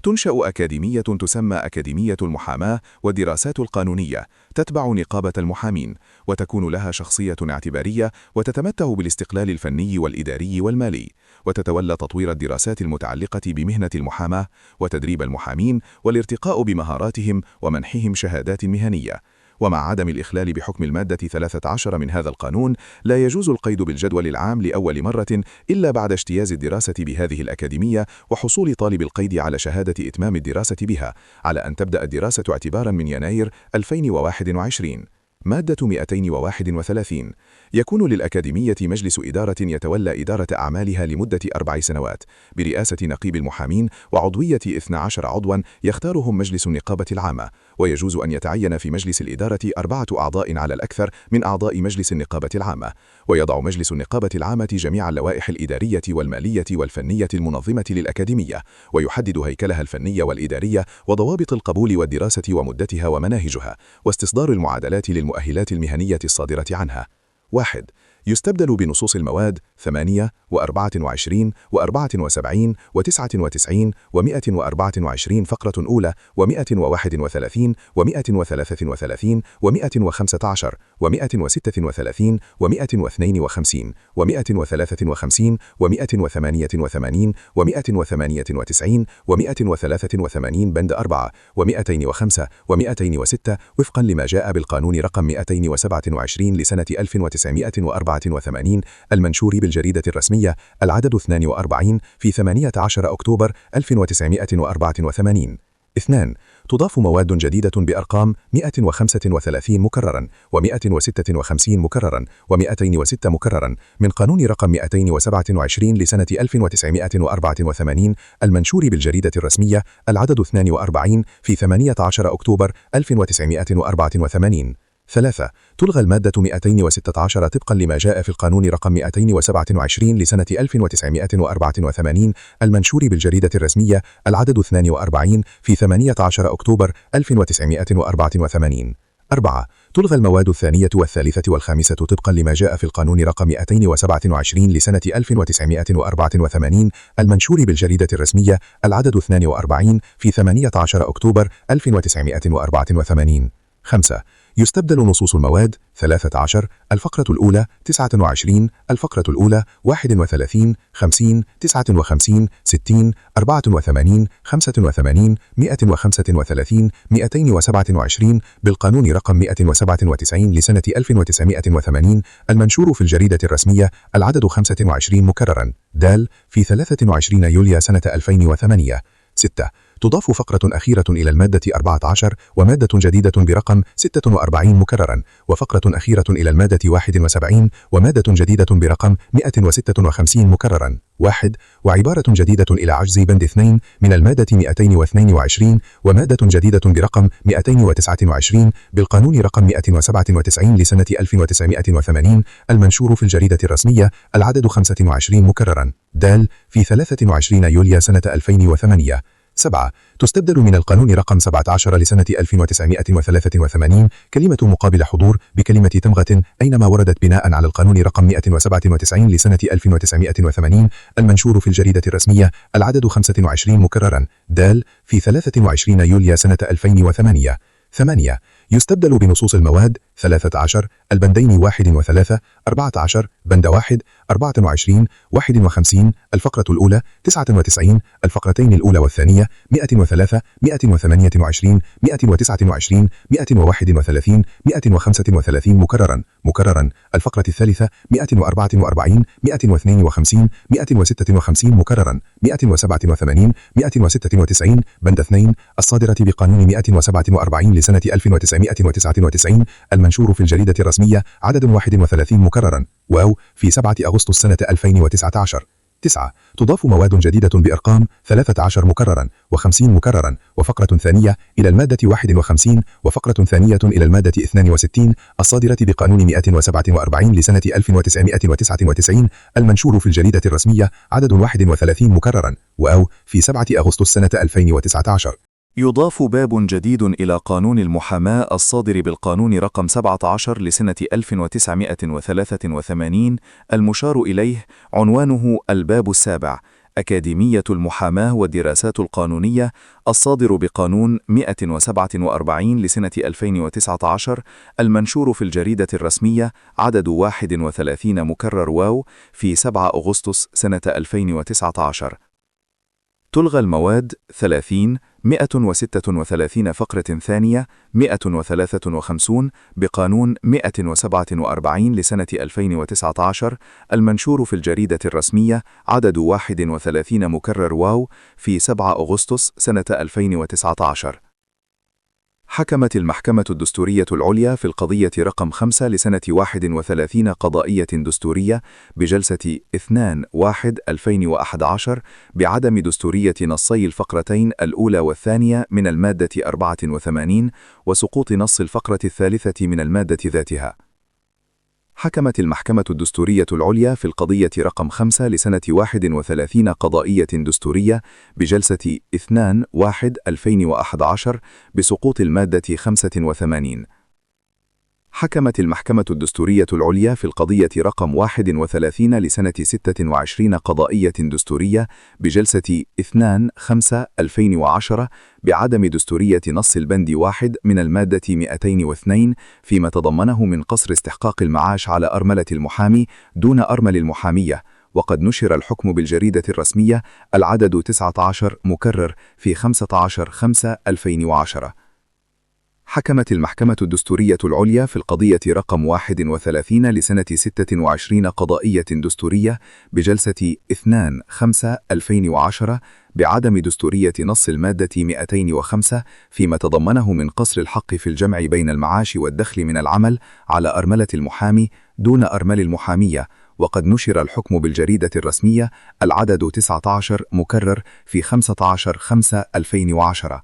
تنشأ أكاديمية تسمى أكاديمية المحاماة والدراسات القانونية تتبع نقابة المحامين، وتكون لها شخصية اعتبارية وتتمتع بالاستقلال الفني والإداري والمالي، وتتولى تطوير الدراسات المتعلقة بمهنة المحاماة وتدريب المحامين والارتقاء بمهاراتهم ومنحهم شهادات مهنية. ومع عدم الإخلال بحكم المادة 13 من هذا القانون لا يجوز القيد بالجدول العام لأول مرة إلا بعد اجتياز الدراسة بهذه الأكاديمية وحصول طالب القيد على شهادة إتمام الدراسة بها، على أن تبدأ الدراسة اعتبارا من يناير 2021. مادة 231 يكون للأكاديمية مجلس إدارة يتولى إدارة أعمالها لمدة 4 سنوات برئاسة نقيب المحامين وعضوية 12 عضواً يختارهم مجلس النقابة العامة، ويجوز أن يتعين في مجلس الإدارة 4 أعضاء على الأكثر من أعضاء مجلس النقابة العامة. ويضع مجلس النقابة العامة جميع اللوائح الإدارية والمالية والفنية المنظمة للأكاديمية، ويحدد هيكلها الفني والإدارية وضوابط القبول والدراسة ومدتها ومناهجها، واستصدار المعادلات للمؤهلات المهنية الصادرة عنها. 1. يستبدل بنصوص المواد 8 و24 و74 و99 و124 فقرة أولى و131 و133 و115 و136 و152 و153 و188 و198 و183 بند 4 و205 و206 وفقا لما جاء بالقانون رقم 227 لسنة 1984 المنشور بالجريدة الرسمية العدد 42 في 18 أكتوبر 1984. 2. تضاف مواد جديدة بأرقام 135 مكررا و156 مكررا و206 مكررا من قانون رقم 227 لسنة 1984 المنشور بالجريدة الرسمية العدد 42 في 18 أكتوبر 1984. 3. تلغى المادة 216 طبقا لما جاء في القانون رقم 227 لسنة 1984 المنشور بالجريدة الرسمية العدد 42 في 18 أكتوبر 1984. 4. تلغى المواد الثانية والثالثة والخامسة طبقا لما جاء في القانون رقم 227 لسنة 1984 المنشور بالجريدة الرسمية العدد 42 في 18 أكتوبر 1984. 5. يستبدل نصوص المواد 13 الفقرة الأولى 29 الفقرة الأولى 31 50 59 60 84 85 135 227 بالقانون رقم 197 لسنة 1980 المنشور في الجريدة الرسمية العدد 25 مكررا دال في 23 يوليو سنة 2008. 6. تضاف فقرة أخيرة إلى المادة 14 ومادة جديدة برقم 46 مكررا وفقرة أخيرة إلى المادة 71 ومادة جديدة برقم 156 مكررا. 1. وعبارة جديدة إلى عجز بند 2 من المادة 222 ومادة جديدة برقم 229 بالقانون رقم 197 لسنة 1980 المنشور في الجريدة الرسمية العدد 25 مكررا دال في 23 يوليو سنة 2008. 7. تستبدل من القانون رقم 17 لسنة 1983 كلمة مقابل حضور بكلمة تمغة أينما وردت بناء على القانون رقم 197 لسنة 1980 المنشور في الجريدة الرسمية العدد 25 مكررا دال في 23 يوليو سنة 2008. 8. يستبدل بنصوص المواد 13 البندين 1 و3 14 بند 1 24 51 الفقرة الأولى 99 الفقرتين الأولى والثانية 103 128 129 131 135 مكررا الفقرة الثالثة 144 152 156 مكررا 187 196 بند 2 الصادرة بقانون 147 لسنة 1999 المنشور في الجريدة الرسمية عدد 31 مكررا واو في 7 أغسطس سنة 2019. 9. تضاف مواد جديدة بأرقام 13 مكررا و50 مكررا وفقرة ثانية إلى المادة 51 وفقرة ثانية إلى المادة 62 الصادرة بقانون 147 لسنة 1999 المنشور في الجريدة الرسمية عدد 31 مكررا واو في 7 أغسطس سنة 2019.
يضاف باب جديد إلى قانون المحاماة الصادر بالقانون رقم 17 لسنة 1983 المشار إليه عنوانه الباب السابع أكاديمية المحاماة والدراسات القانونية الصادر بقانون 147 لسنة 2019 المنشور في الجريدة الرسمية عدد 31 مكرر واو في 7 أغسطس سنة 2019. تلغى المواد 30 136 فقرة ثانية 153 بقانون 147 لسنة 2019 المنشور في الجريدة الرسمية عدد 31 مكرر واو في 7 أغسطس سنة 2019.
حكمت المحكمة الدستورية العليا في القضية رقم 5 لسنة 31 قضائية دستورية بجلسة 2/1/2011 بعدم دستورية نصي الفقرتين الأولى والثانية من المادة 84 وسقوط نص الفقرة الثالثة من المادة ذاتها. حكمت المحكمة الدستورية العليا في القضية رقم 5 لسنة 31 قضائية دستورية بجلسة 2/1/2011 بسقوط المادة 85. حكمت المحكمة الدستورية العليا في القضية رقم 31 لسنة 26 قضائية دستورية بجلسة 2/5/2010 بعدم دستورية نص البند 1 من المادة 202 فيما تضمنه من قصر استحقاق المعاش على أرملة المحامي دون أرمل المحامية، وقد نشر الحكم بالجريدة الرسمية العدد 19 مكرر في 15/5/2010. حكمت المحكمة الدستورية العليا في القضية رقم 31 لسنة 26 قضائية دستورية بجلسة 2/5/2010 بعدم دستورية نص المادة 205 فيما تضمنه من قصر الحق في الجمع بين المعاش والدخل من العمل على أرملة المحامي دون أرمل المحامية، وقد نشر الحكم بالجريدة الرسمية العدد 19 مكرر في 15/5/2010.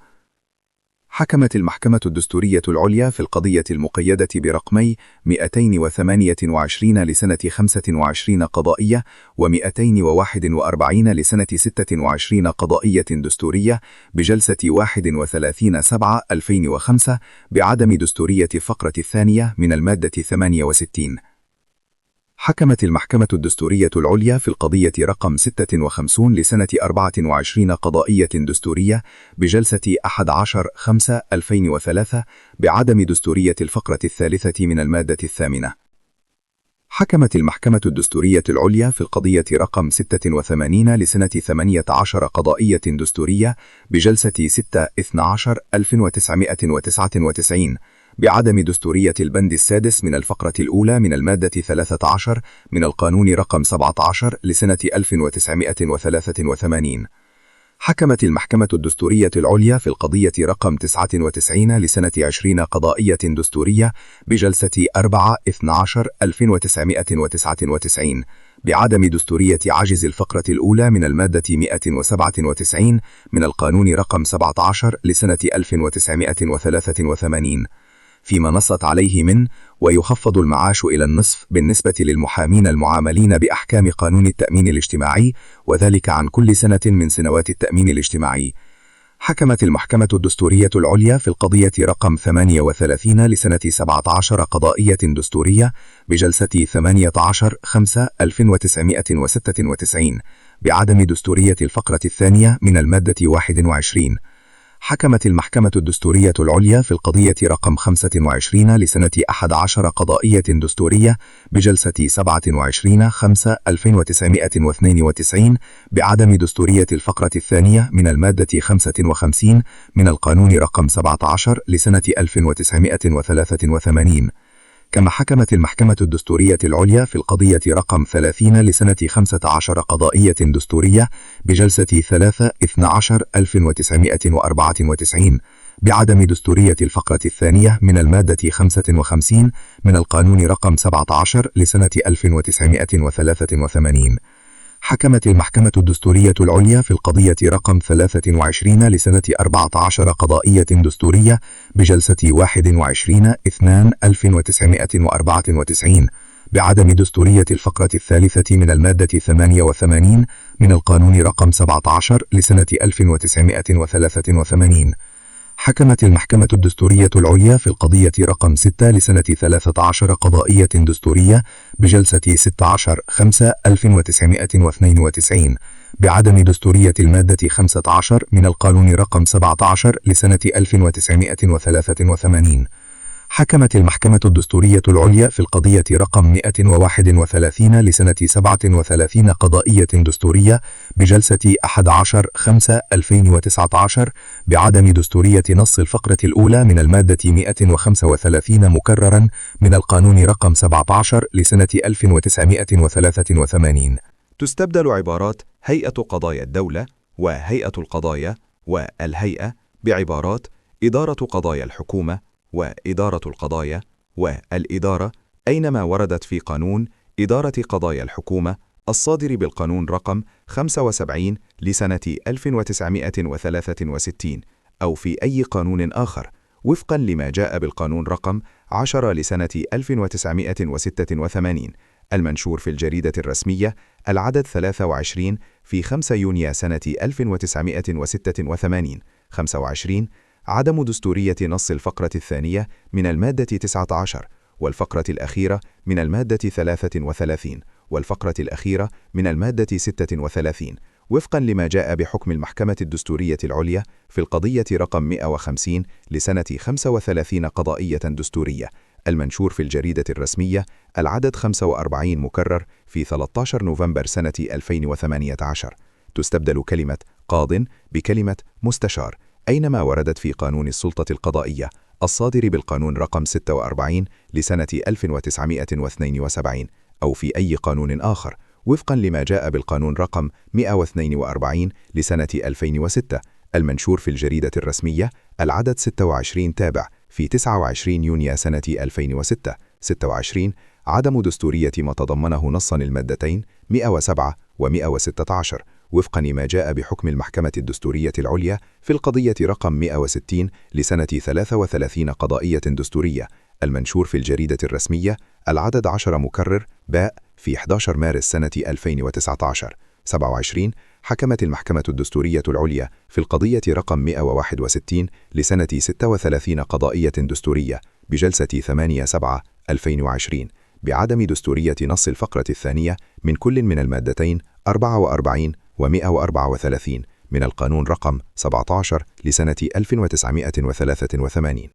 حكمت المحكمة الدستورية العليا في القضية المقيدة برقمي 228 لسنة 25 قضائية و241 لسنة 26 قضائية دستورية بجلسة 31/7/2005 بعدم دستورية الفقرة الثانية من المادة 68. حكمت المحكمة الدستورية العليا في القضية رقم 56 لسنة 24 قضائية دستورية بجلسة 11/5/2003 بعدم دستورية الفقرة الثالثة من المادة 8. حكمت المحكمة الدستورية العليا في القضية رقم 86 لسنة 18 قضائية دستورية بجلسة 6/12/1999 بعدم دستورية البند السادس من الفقرة الأولى من المادة 13 من القانون رقم 17 لسنة 1983. حكمت المحكمة الدستورية العليا في القضية رقم 99 لسنة 20 قضائية دستورية بجلسة 4/12/1999 بعدم دستورية عجز الفقرة الأولى من المادة 197 من القانون رقم 17 لسنة 1983 فيما نصت عليه من ويخفض المعاش إلى النصف بالنسبة للمحامين المعاملين بأحكام قانون التأمين الاجتماعي، وذلك عن كل سنة من سنوات التأمين الاجتماعي. حكمت المحكمة الدستورية العليا في القضية رقم 38 لسنة 17 قضائية دستورية بجلسة 18/5/1996 بعدم دستورية الفقرة الثانية من المادة 21. حكمت المحكمة الدستورية العليا في القضية رقم 25 لسنة 11 قضائية دستورية بجلسة 27/5/1992 بعدم دستورية الفقرة الثانية من المادة 55 من القانون رقم 17 لسنة 1983. كما حكمت المحكمة الدستورية العليا في القضية رقم 30 لسنة 15 قضائية دستورية بجلسة 3/12/1994 بعدم دستورية الفقرة الثانية من المادة 55 من القانون رقم 17 لسنة 1983. حكمت المحكمة الدستورية العليا في القضية رقم 23 لسنة 14 قضائية دستورية بجلسة 21/2/1994 بعدم دستورية الفقرة الثالثة من المادة 88 من القانون رقم 17 لسنة 1983. حكمت المحكمة الدستورية العليا في القضية رقم 6 لسنة 13 قضائية دستورية بجلسة 16/5/1992 بعدم دستورية المادة 15 من القانون رقم 17 لسنة 1983. حكمت المحكمة الدستورية العليا في القضية رقم 131 لسنة 37 قضائية دستورية بجلسة 11/5/2019 بعدم دستورية نص الفقرة الأولى من المادة 135 مكررا من القانون رقم 17 لسنة 1983.
تستبدل عبارات هيئة قضايا الدولة وهيئة القضايا والهيئة بعبارات إدارة قضايا الحكومة، وإدارة القضايا، والإدارة أينما وردت في قانون إدارة قضايا الحكومة الصادر بالقانون رقم 75 لسنة 1963 أو في أي قانون آخر وفقا لما جاء بالقانون رقم 10 لسنة 1986 المنشور في الجريدة الرسمية العدد 23 في 5 يونيو سنة 1986. 25. عدم دستورية نص الفقرة الثانية من المادة 19 والفقرة الأخيرة من المادة 33 والفقرة الأخيرة من المادة 36 وفقا لما جاء بحكم المحكمة الدستورية العليا في القضية رقم 150 لسنة 35 قضائية دستورية المنشور في الجريدة الرسمية العدد 45 مكرر في 13 نوفمبر سنة 2018. تستبدل كلمة قاض بكلمة مستشار أينما وردت في قانون السلطة القضائية الصادر بالقانون رقم 46 لسنة 1972 أو في أي قانون آخر وفقا لما جاء بالقانون رقم 142 لسنة 2006 المنشور في الجريدة الرسمية العدد 26 تابع في 29 يونيو سنة 2006. 26. عدم دستورية ما تضمنه نصا المادتين 107 و116 وفقا لما جاء بحكم المحكمة الدستورية العليا في القضية رقم 160 لسنة 33 قضائية دستورية المنشور في الجريدة الرسمية العدد 10 مكرر باء في 11 مارس سنة 2019. 27. حكمت المحكمة الدستورية العليا في القضية رقم 161 لسنة 36 قضائية دستورية بجلسة 8/7/2020 بعدم دستورية نص الفقرة الثانية من كل من المادتين 44 و134 من القانون رقم 17 لسنة 1983.